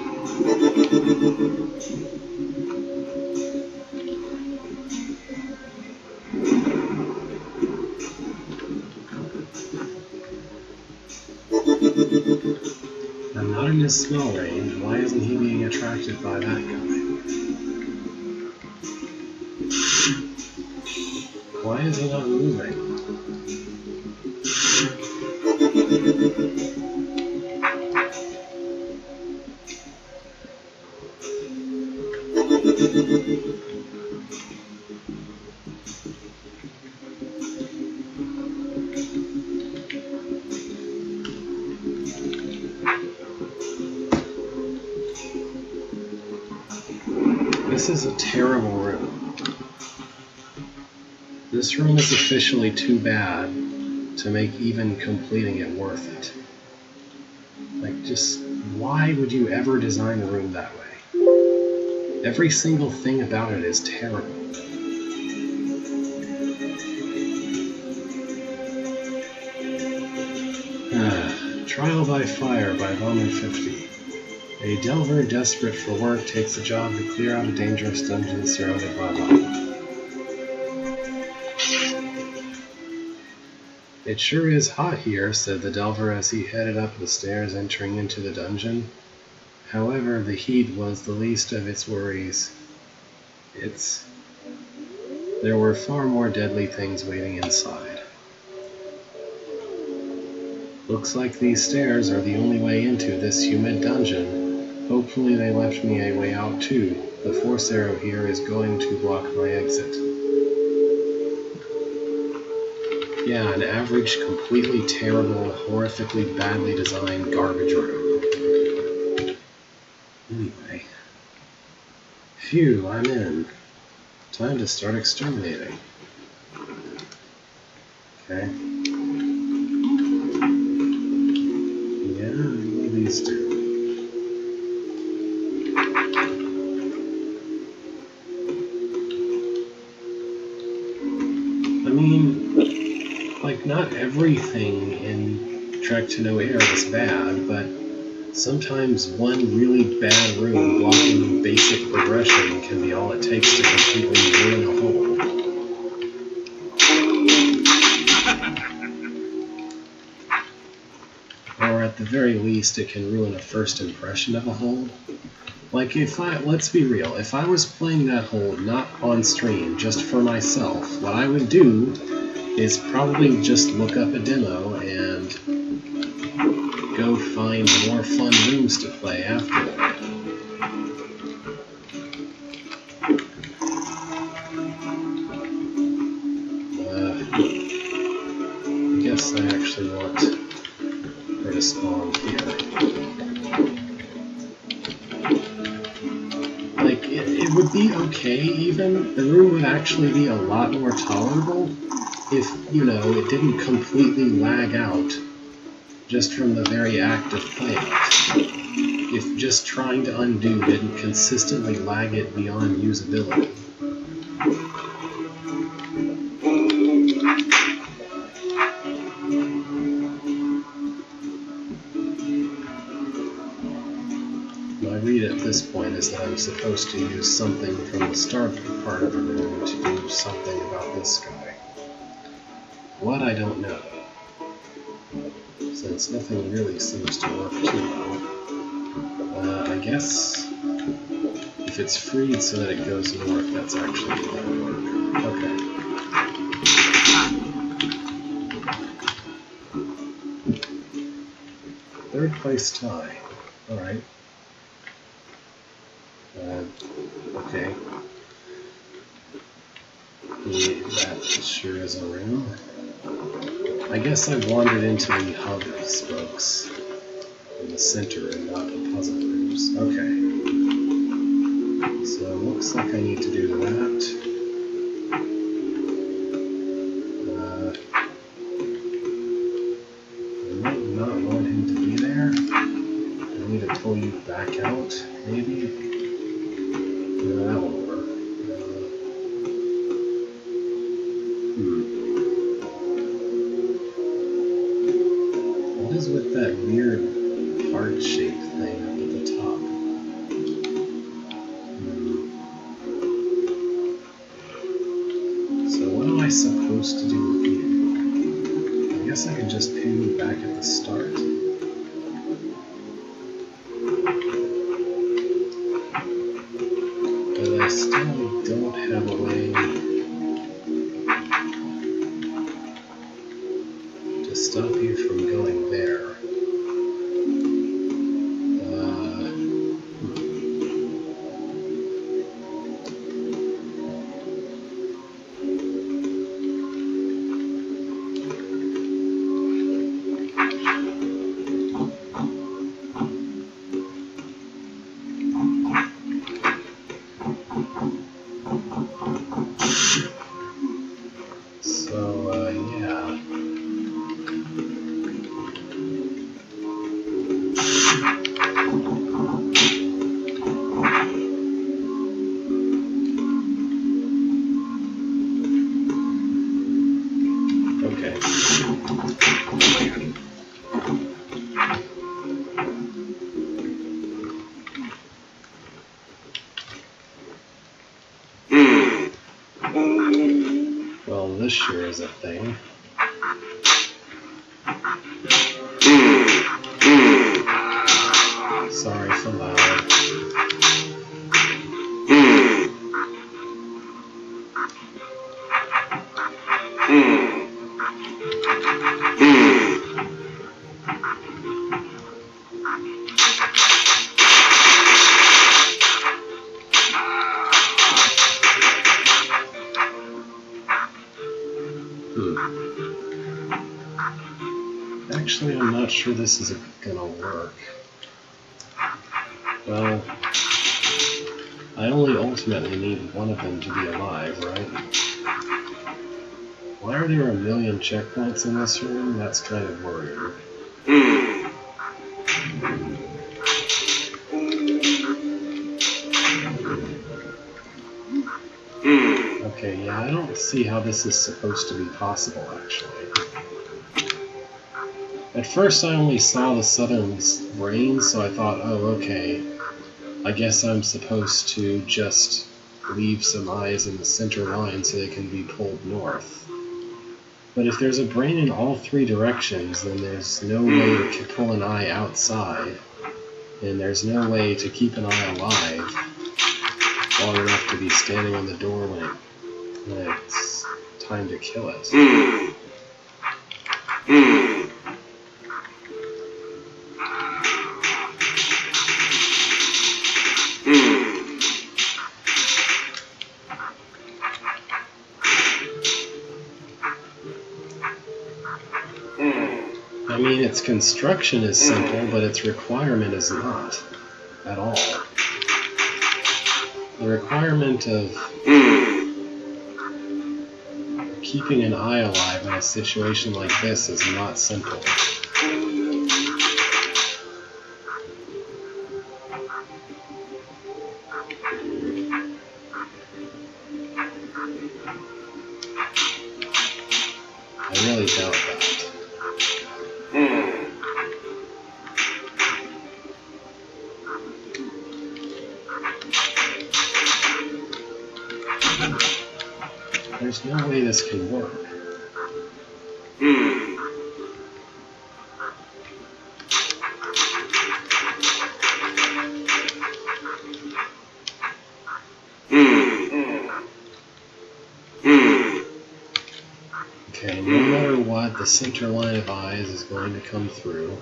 I'm not in his smell range. Why isn't he being attracted by that guy? Why is he not moving? This is a terrible room. This room is officially too bad to make even completing it worth it. Like, just, why would you ever design a room that way? Every single thing about it is terrible. Trial by Fire by Bomber50. A delver desperate for work takes a job to clear out a dangerous dungeon surrounded by lava. It sure is hot here, said the delver as he headed up the stairs entering into the dungeon. However, the heat was the least of its worries. There were far more deadly things waiting inside. Looks like these stairs are the only way into this humid dungeon. Hopefully they left me a way out too. The force arrow here is going to block my exit. Yeah, an average, completely terrible, horrifically badly designed garbage room. Anyway. Phew, I'm in. Time to start exterminating. Okay. Yeah, what do these do? Not everything in Trek to No Air is bad, but sometimes one really bad room blocking basic progression can be all it takes to completely ruin a hole. Or at the very least, it can ruin a first impression of a hold. Like, let's be real, if I was playing that hold not on stream, just for myself, what I would do is probably just look up a demo and go find more fun rooms to play after that. I guess I actually want her to spawn here. Like, it would be okay even. The room would actually be a lot more tolerable if, it didn't completely lag out just from the very act of playing it. If just trying to undo didn't consistently lag it beyond usability. My read at this point is that I'm supposed to use something from the start part of the room to do something about this guy. What, I don't know, since nothing really seems to work too well. I guess if it's freed so that it goes north, that's actually gonna work. Okay. Third place tie. Alright. Okay. That sure is a room. I guess I wandered into the hub spokes in the center and not the puzzle rooms. Okay. So it looks like I need to do that. not want him to be there? I need to pull you back out, maybe? No, that won't work. What is with that weird heart-shaped thing up at the top? So what am I supposed to do with you? I guess I can just pin you back at the start. But I still don't have a way to stop you from going there. Yeah. Okay. Well, this sure is a thing. Sorry for loud. Actually, I'm not sure this is gonna work. Well, I only ultimately need one of them to be alive, right? Why are there a million checkpoints in this room? That's kind of worrying. Okay, yeah, I don't see how this is supposed to be possible, actually. At first I only saw the southern brain, so I thought, oh, okay, I guess I'm supposed to just leave some eyes in the center line so they can be pulled north. But if there's a brain in all three directions, then there's no way to pull an eye outside, and there's no way to keep an eye alive long enough to be standing on the door when it's time to kill it. I mean, its construction is simple, but its requirement is not, at all. The requirement of keeping an eye alive in a situation like this is not simple. I really doubt that. There's no way this can work. Okay, no matter what, the center line of eyes is going to come through.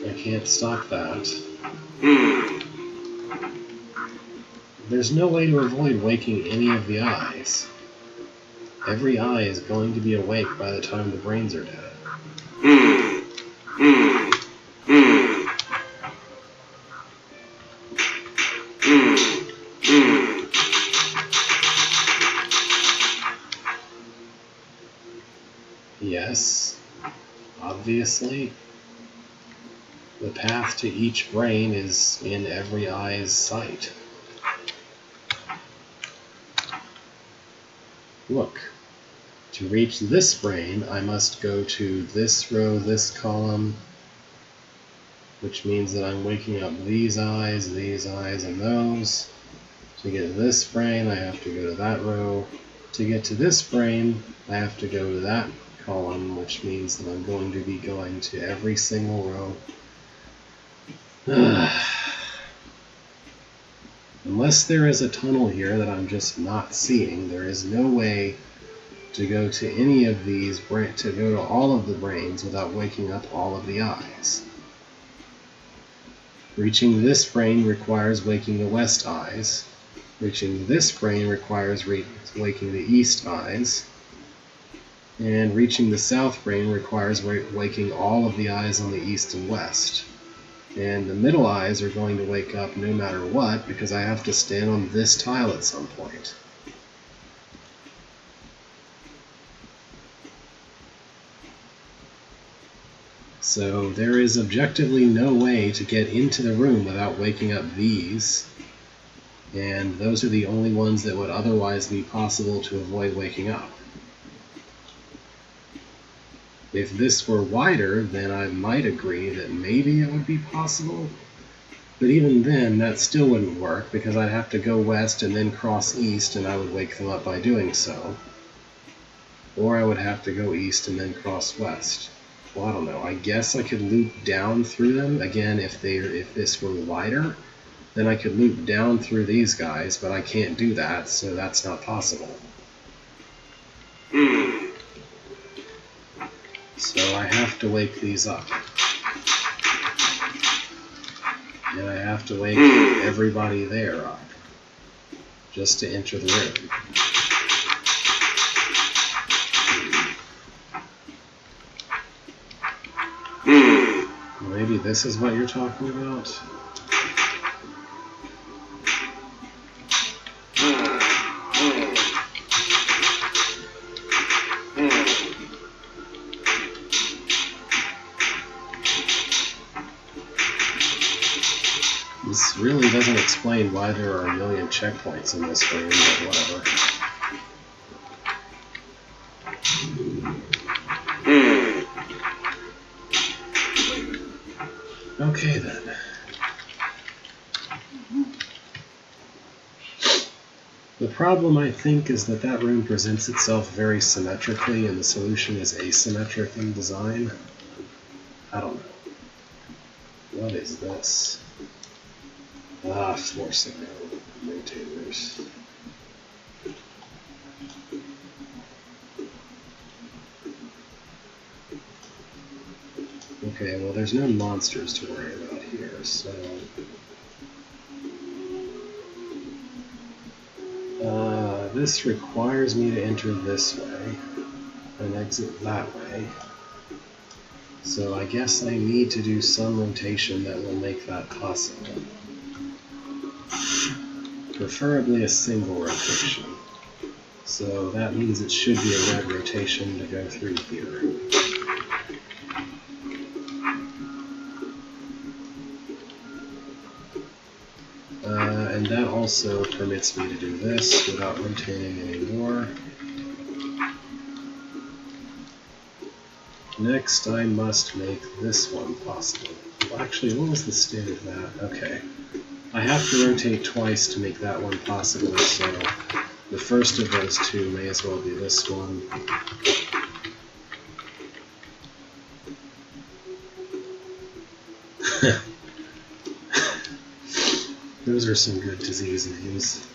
I can't stop that. There's no way to avoid waking any of the eyes. Every eye is going to be awake by the time the brains are dead. Yes. Obviously, the path to each brain is in every eye's sight. Look, to reach this brain, I must go to this row, this column, which means that I'm waking up these eyes, and those. To get to this brain, I have to go to that row. To get to this brain, I have to go to that column, which means that I'm going to be going to every single row. Unless there is a tunnel here that I'm just not seeing, there is no way to go to any of these, to go to all of the brains without waking up all of the eyes. Reaching this brain requires waking the west eyes. Reaching this brain requires waking the east eyes. And reaching the south brain requires waking all of the eyes on the east and west. And the middle eyes are going to wake up no matter what, because I have to stand on this tile at some point. So there is objectively no way to get into the room without waking up these, and those are the only ones that would otherwise be possible to avoid waking up. If this were wider, then I might agree that maybe it would be possible, but even then that still wouldn't work, because I'd have to go west and then cross east, and I would wake them up by doing so. Or I would have to go east and then cross west. Well, I don't know. I guess I could loop down through them. Again, if this were wider, then I could loop down through these guys, but I can't do that, so that's not possible. So I have to wake these up. And I have to wake everybody there up, just to enter the room. Maybe this is what you're talking about? This really doesn't explain why there are a million checkpoints in this game, but whatever. Okay then. The problem, I think, is that that room presents itself very symmetrically and the solution is asymmetric in design. I don't know. What is this? Ah, floor signal rotators. Okay, well there's no monsters to worry about here, so... this requires me to enter this way and exit that way. So I guess I need to do some rotation that will make that possible. Preferably a single rotation. So that means it should be a red rotation to go through here. And that also permits me to do this without rotating anymore. Next, I must make this one possible. Well, actually, what was the state of that? Okay. I have to rotate twice to make that one possible, so the first of those two may as well be this one. Those are some good disease names.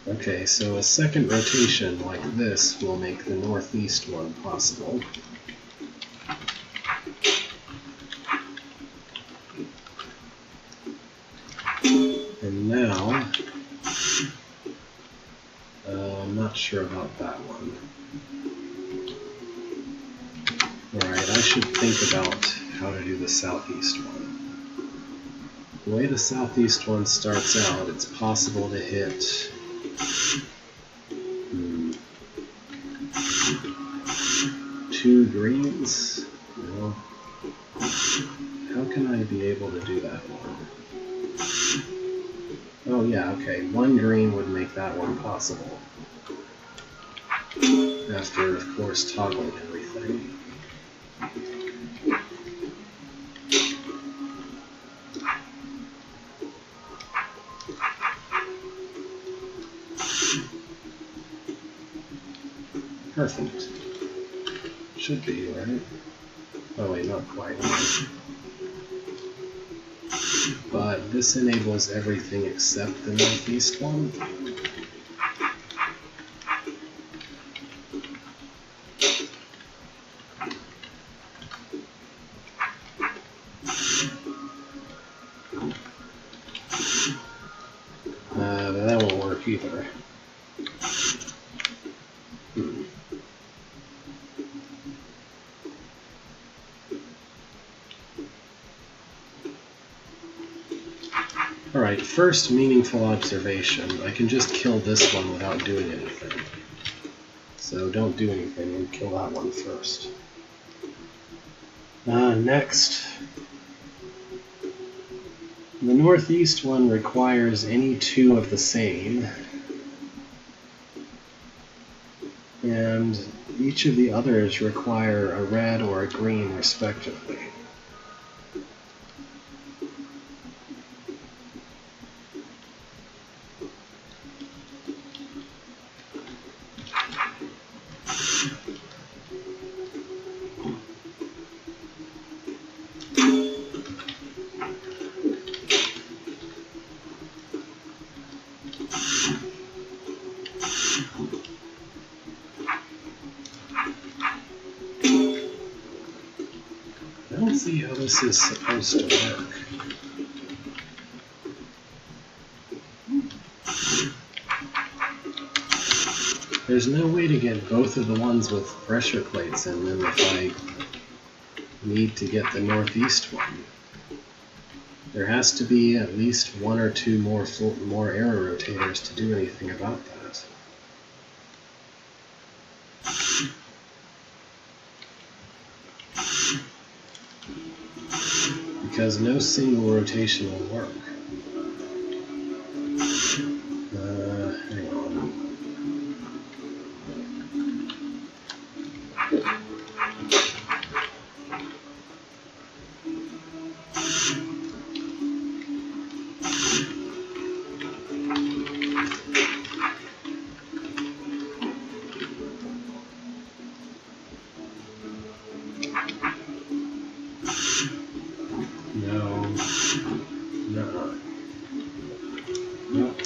Okay, so a second rotation like this will make the northeast one possible. And now, I'm not sure about that one. Alright, I should think about how to do the southeast one. The way the southeast one starts out, it's possible to hit 2 greens No. How can I be able to do that one? Oh yeah, okay. One green would make that one possible. After, of course, toggling everything. Perfect. Should be, right? Oh wait, not quite. But this enables everything except the northeast one. But that won't work either. Alright, first meaningful observation. I can just kill this one without doing anything. So don't do anything and kill that one first. Next. The northeast one requires any two of the same. And each of the others require a red or a green respectively. I don't see how this is supposed to work. There's no way to get both of the ones with pressure plates in them if I need to get the northeast one. There has to be at least one or two more arrow rotators to do anything about that. Because no single rotation will work. Hang on. No. Nuh-uh. Nope.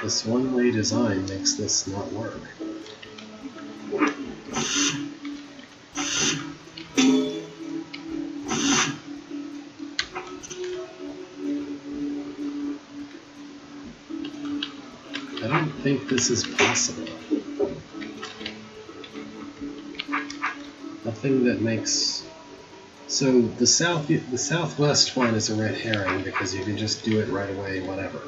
This one-way design makes this not work. I don't think this is possible. Nothing that makes... So the southwest one is a red herring because you can just do it right away, whatever.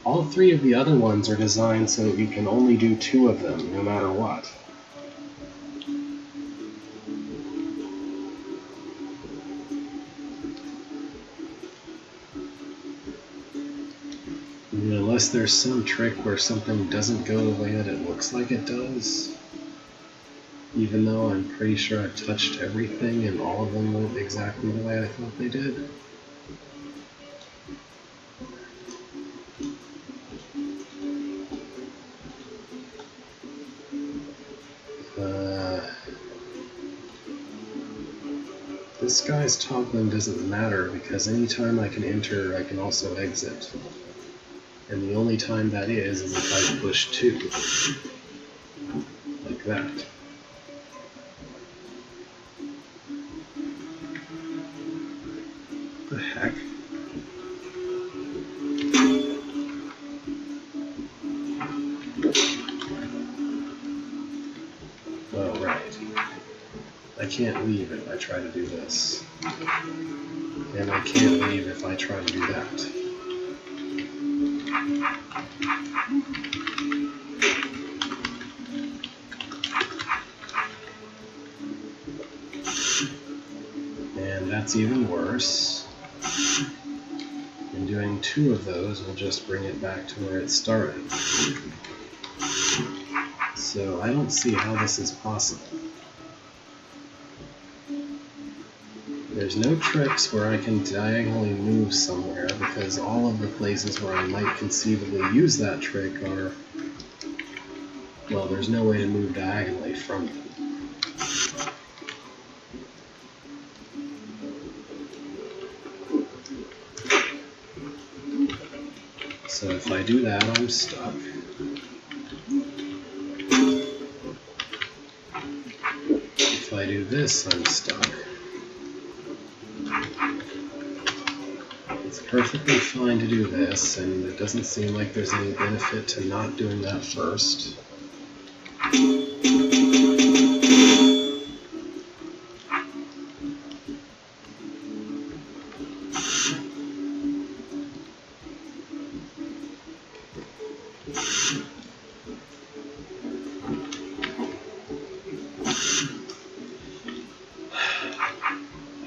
All three of the other ones are designed so that you can only do two of them, no matter what. Unless there's some trick where something doesn't go the way that it looks like it does. Even though I'm pretty sure I've touched everything and all of them went exactly the way I thought they did. This guy's toggling doesn't matter because anytime I can enter, I can also exit. And the only time that is if I push 2. Like that. The heck? Oh, right. I can't leave if I try to do this. And I can't leave if I try to do that. And that's even worse. And doing 2 of those will just bring it back to where it started. So I don't see how this is possible. There's no tricks where I can diagonally move somewhere, because all of the places where I might conceivably use that trick are, well, there's no way to move diagonally from them. So if I do that, I'm stuck. If I do this, I'm stuck. It's perfectly fine to do this, and it doesn't seem like there's any benefit to not doing that first.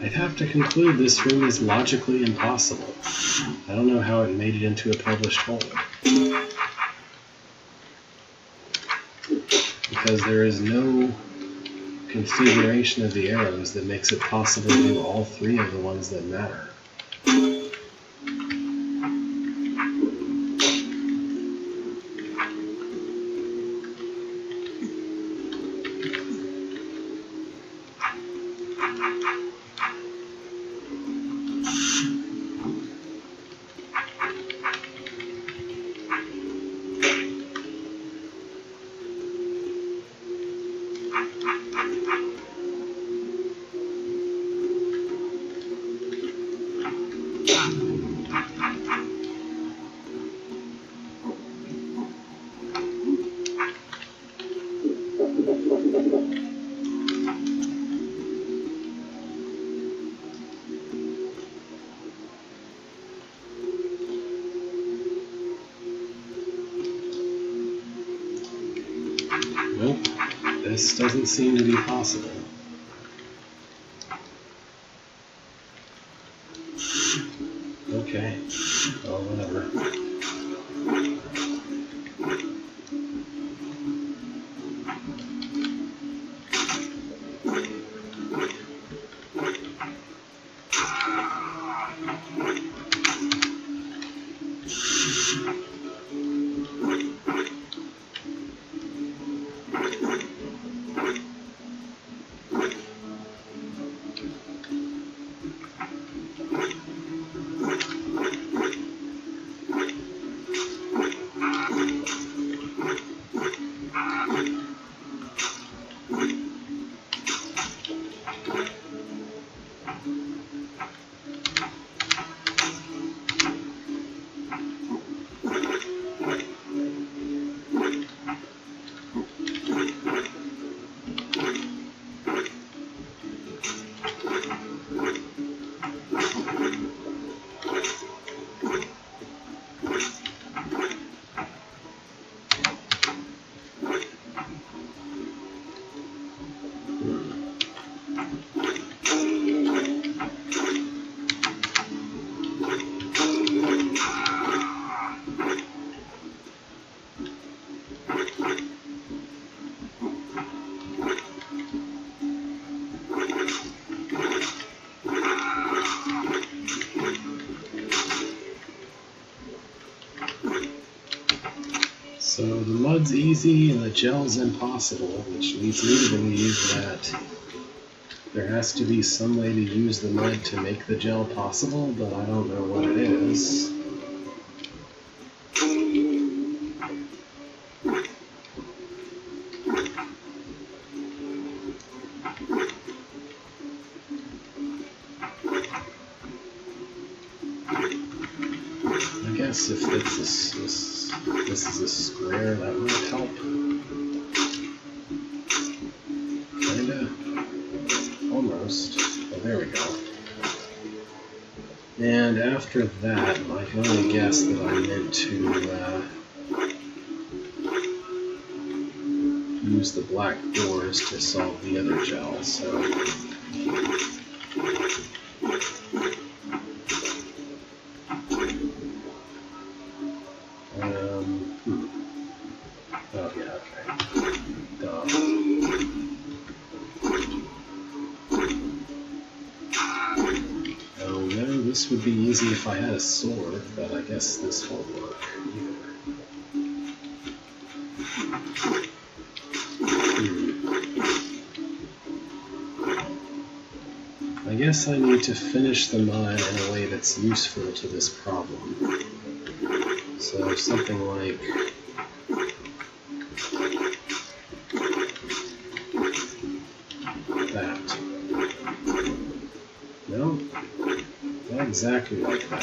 I'd have to conclude this room is logically impossible. I don't know how it made it into a published whole. Because there is no configuration of the arrows that makes it possible to do all 3 of the ones that matter. Nope, this doesn't seem to be possible. Okay, well, whatever. So the mud's easy and the gel's impossible, which leads me to believe that there has to be some way to use the mud to make the gel possible, but I don't know what it is. I guess if it's this is a square, that might help. Kinda. Almost. Oh, there we go. And after that, I can only guess that I meant to use the black doors to solve the other gel, so this would be easy if I had a sword, but I guess this won't work either. I guess I need to finish the mine in a way that's useful to this problem. So something like that. No, not exactly like that.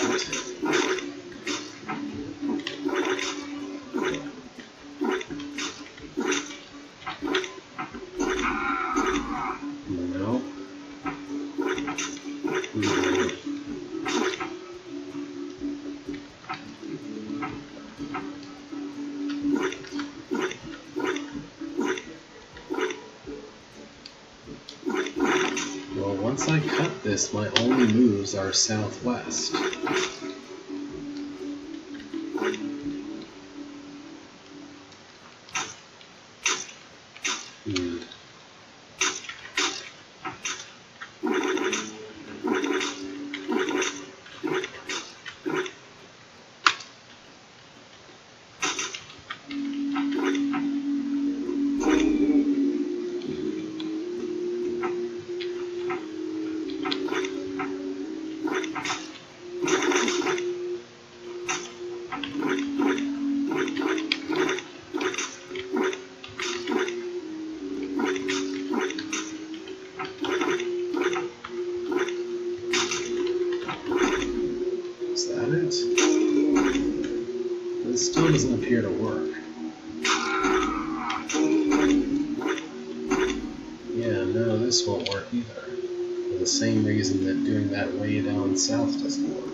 No. Well, once I cut this, my only moves are southwest. It still doesn't appear to work. Yeah, no, this won't work either. For the same reason that doing that way down south doesn't work.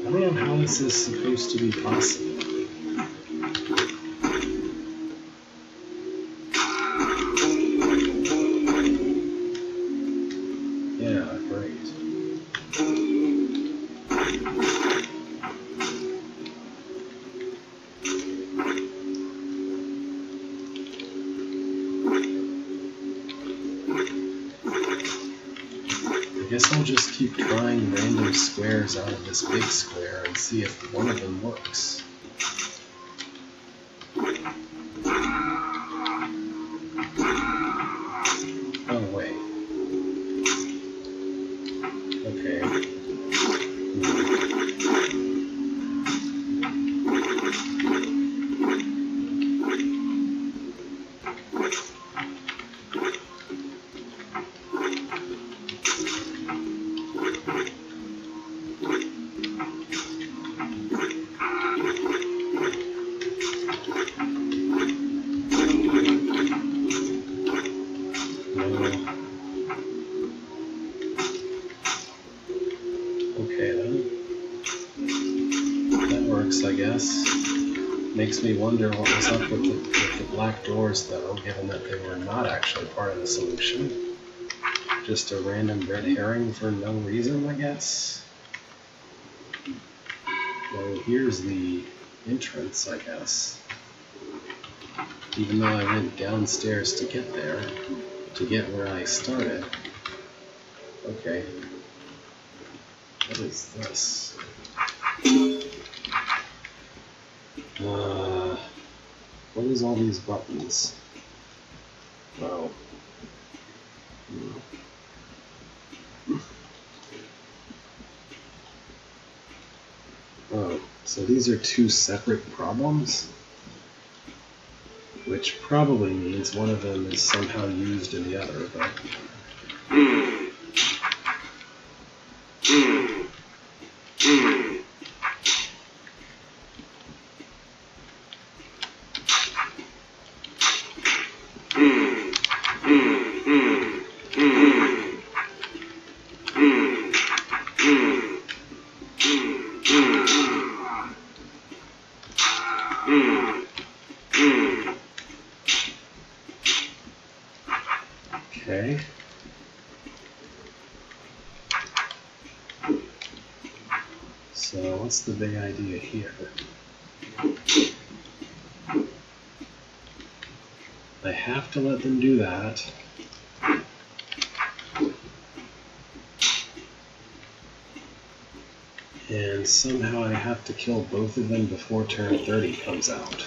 I don't know how this is supposed to be possible. I guess I'll just keep trying random squares out of this big square and see if one of them works. Oh, wait. Okay. Okay then. That works, I guess. Makes me wonder what was up with the black doors, though, given that they were not actually part of the solution. Just a random red herring for no reason, I guess. Well, here's the entrance, I guess. Even though I went downstairs to get there, to get where I started. Okay. What is this? What is all these buttons? Oh. Oh, so these are two separate problems? Which probably means one of them is somehow used in the other, but... Okay. So what's the big idea here? I have to let them do that. And somehow I have to kill both of them before turn 30 comes out.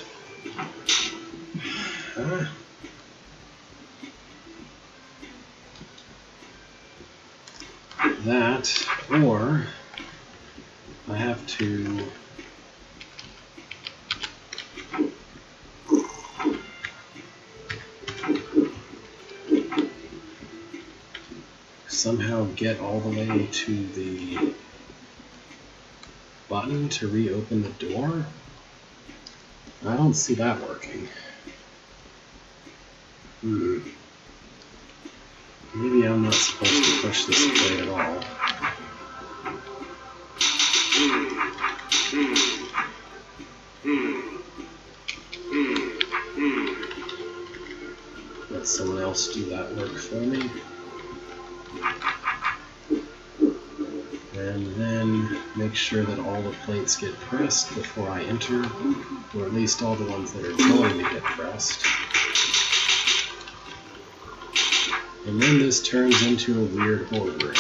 That, or I have to somehow get all the way to the button to reopen the door? I don't see that working. Maybe I'm not supposed to push this plate at all. Let someone else do that work for me. And then make sure that all the plates get pressed before I enter, or at least all the ones that are going to get pressed. And then this turns into a weird horde room.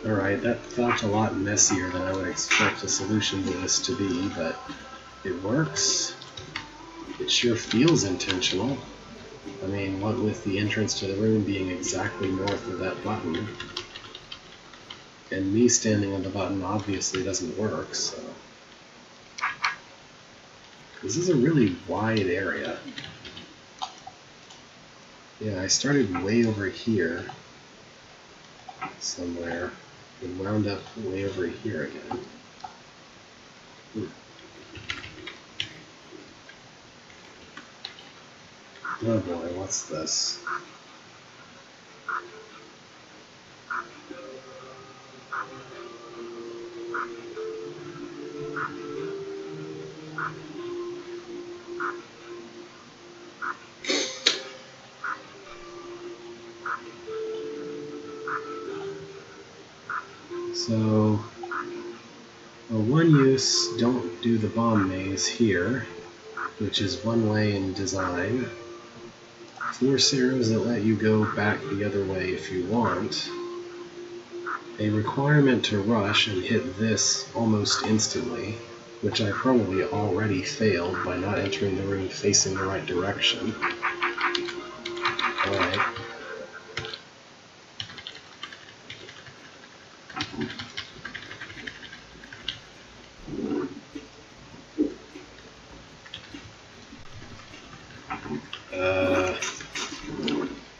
Alright, that felt a lot messier than I would expect a solution to this to be, but it works. It sure feels intentional. I mean, what with the entrance to the room being exactly north of that button, and me standing on the button obviously doesn't work, so... This is a really wide area. Yeah, I started way over here somewhere, and wound up way over here again. Oh boy, what's this? So, one use, don't do the bomb maze here, which is one way in design. Force arrows that let you go back the other way if you want. A requirement to rush and hit this almost instantly, which I probably already failed by not entering the room facing the right direction. Alright.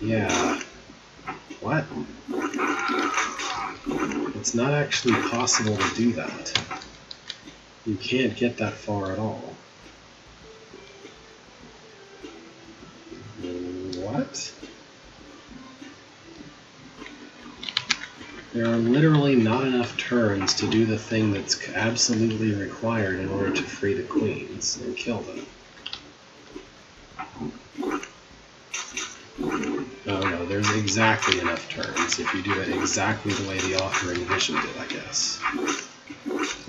Yeah. What? It's not actually possible to do that. You can't get that far at all. What? There are literally not enough turns to do the thing that's absolutely required in order to free the queens and kill them. Oh no, there's exactly enough turns if you do it exactly the way the author envisioned it, I guess.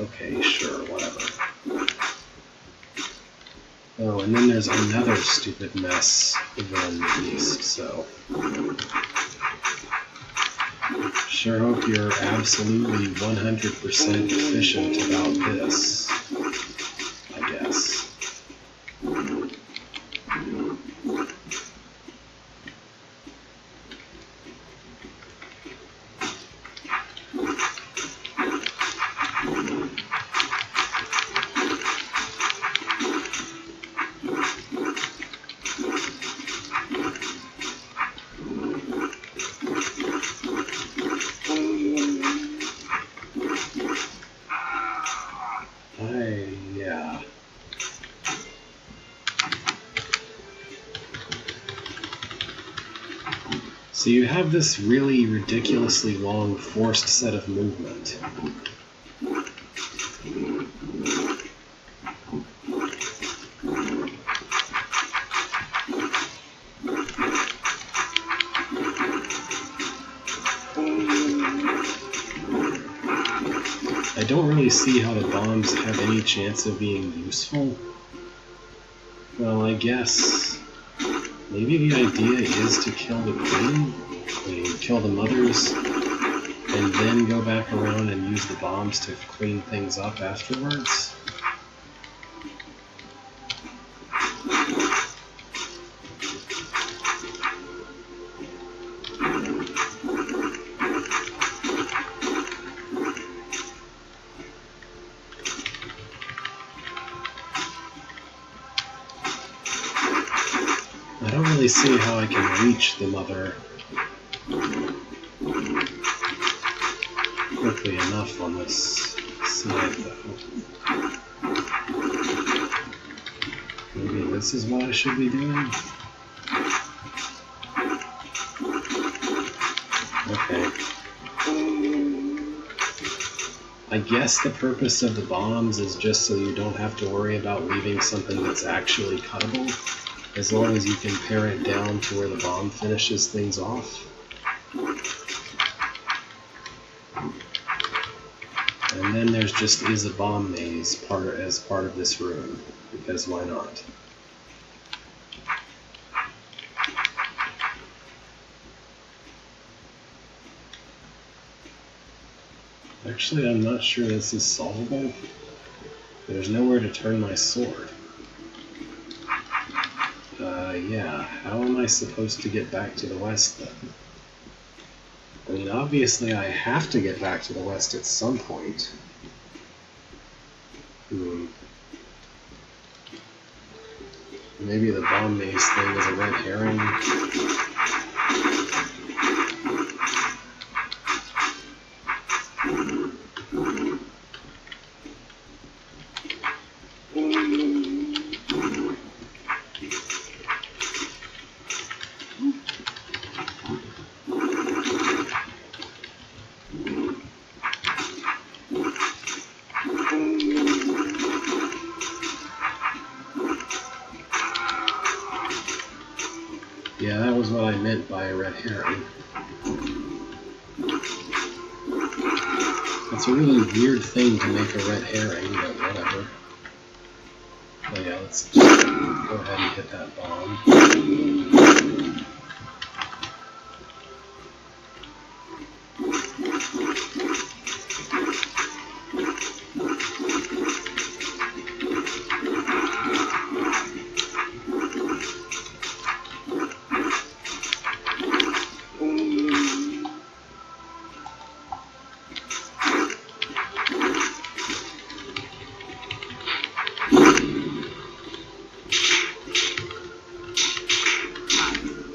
Okay, sure, whatever. Oh, and then there's another stupid mess villain beast, so... Sure hope you're absolutely 100% efficient about this, I guess. Yeah. So you have this really ridiculously long forced set of movement. I don't really see how the bombs have any chance of being useful. Well, I guess maybe the idea is to kill the queen, I mean, kill the mothers, and then go back around and use the bombs to clean things up afterwards. I don't really see how I can reach the mother quickly enough on this side, though. Maybe this is what I should be doing? Okay. I guess the purpose of the bombs is just so you don't have to worry about leaving something that's actually cuttable, as long as you can pare it down to where the bomb finishes things off. And then there's just is a bomb maze as part of this room, because why not? Actually, I'm not sure this is solvable. There's nowhere to turn my sword. Yeah, how am I supposed to get back to the west then? I mean, obviously I have to get back to the west at some point. Maybe the bomb maze thing is a red herring. Yeah, that was what I meant by a red herring. That's a really weird thing to make a red herring, but whatever. Oh yeah, let's just go ahead and hit that bomb.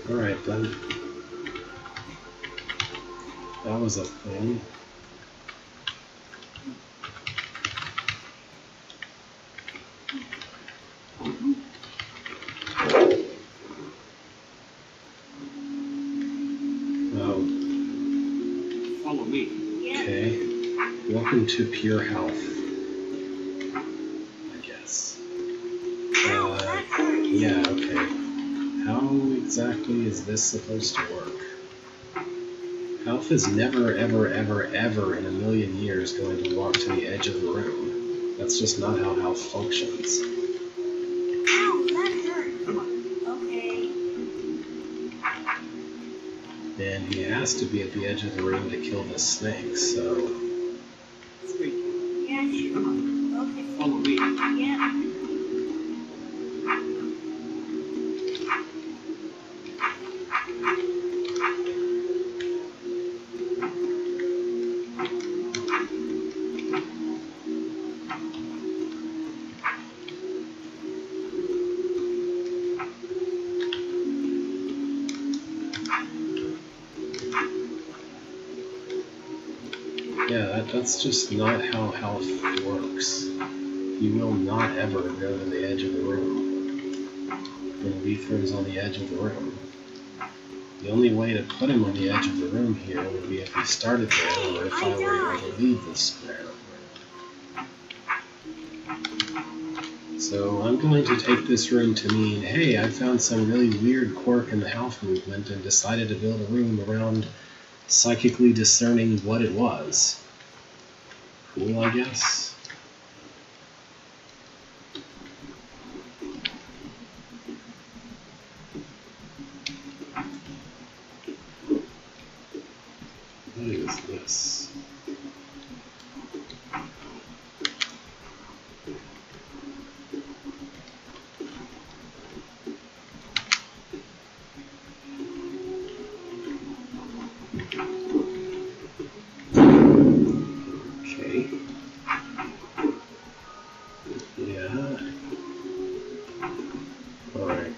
Alright then. That was a thing. Oh. Follow me. Okay. Welcome to Pure Health. I guess. Yeah, okay. How exactly is this supposed to work? Health is never, ever, ever, ever in a million years going to walk to the edge of the room. That's just not how health functions. Ow, that hurt. Okay. And he has to be at the edge of the room to kill this snake, so... Yeah, sure. Okay. Follow me. Yeah. Yeah, that's just not how health works. He will not ever go to the edge of the room when Leithrin's on the edge of the room. The only way to put him on the edge of the room here would be if he started there, or if I were able to leave this square. So I'm going to take this room to mean, hey, I found some really weird quirk in the health movement and decided to build a room around psychically discerning what it was. cool, I guess. What is this? Okay. Yeah. Alright.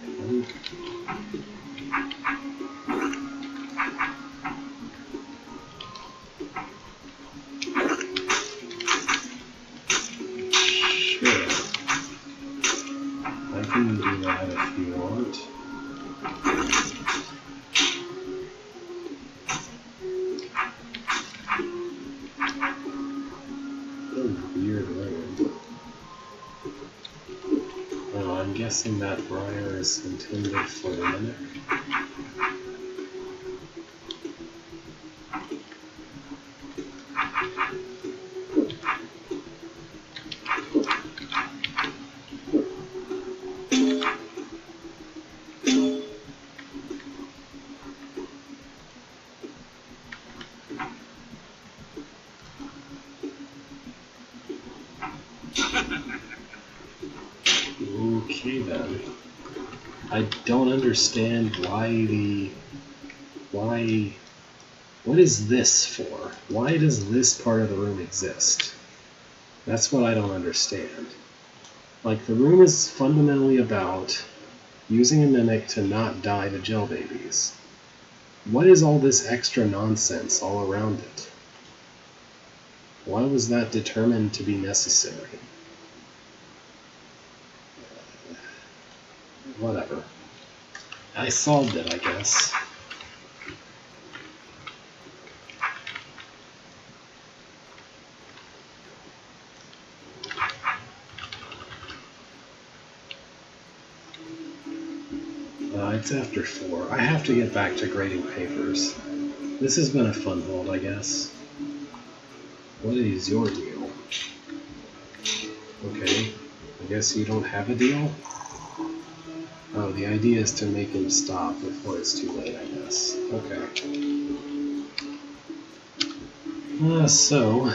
Sure. I can do that if you want. Weird room. Oh, I'm guessing that briar is intended for the mimic. Okay then. I don't understand what is this for? Why does this part of the room exist? That's what I don't understand. Like, the room is fundamentally about using a mimic to not die to gel babies. What is all this extra nonsense all around it? Why was that determined to be necessary? Whatever. I solved it, I guess. It's after 4. I have to get back to grading papers. This has been a fun hold, I guess. What is your deal? Okay, I guess you don't have a deal? Oh, the idea is to make him stop before it's too late, I guess. Okay. So...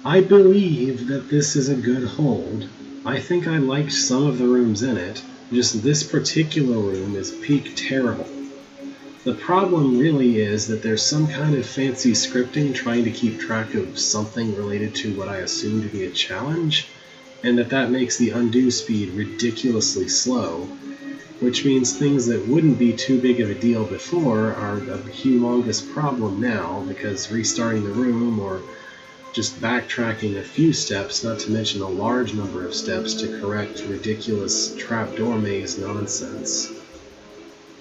I believe that this is a good hold. I think I liked some of the rooms in it, just this particular room is peak terrible. The problem really is that there's some kind of fancy scripting trying to keep track of something related to what I assume to be a challenge, and that makes the undo speed ridiculously slow, which means things that wouldn't be too big of a deal before are a humongous problem now, because restarting the room or just backtracking a few steps, not to mention a large number of steps to correct ridiculous trapdoor maze nonsense,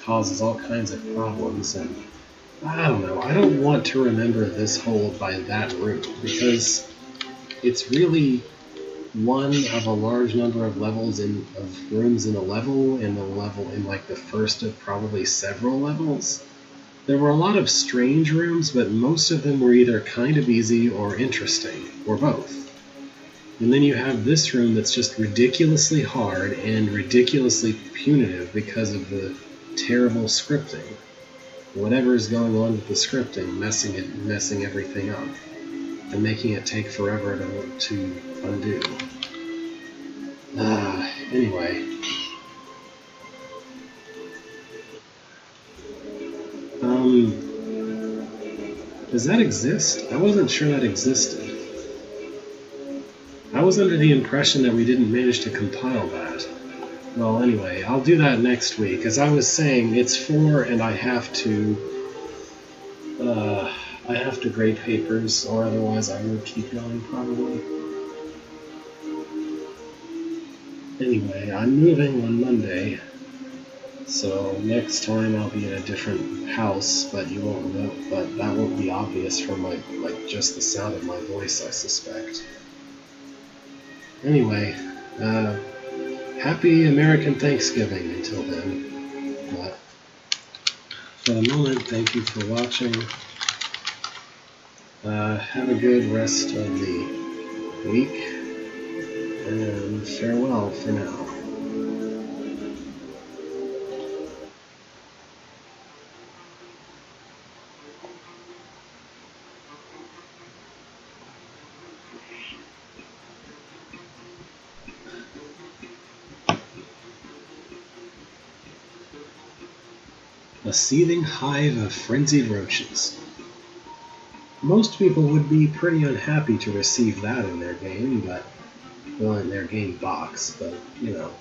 causes all kinds of problems, and I don't know, I don't want to remember this hold by that route, because it's really one of a large number of levels of rooms in a level, and the level in like the first of probably several levels. There were a lot of strange rooms, but most of them were either kind of easy or interesting, or both. And then you have this room that's just ridiculously hard and ridiculously punitive because of the terrible scripting. Whatever is going on with the scripting, messing everything up, and making it take forever to undo. Anyway. Does that exist? I wasn't sure that existed. I was under the impression that we didn't manage to compile that. Well, anyway, I'll do that next week. As I was saying, it's 4 and I have to grade papers, or otherwise I will keep going probably. Anyway, I'm moving on Monday. So next time I'll be in a different house, but you won't know. But that won't be obvious from just the sound of my voice, I suspect. Anyway, happy American Thanksgiving until then. For the moment, thank you for watching. Have a good rest of the week, and farewell for now. A seething hive of frenzied roaches. Most people would be pretty unhappy to receive that in their game, well, in their game box, but, you know.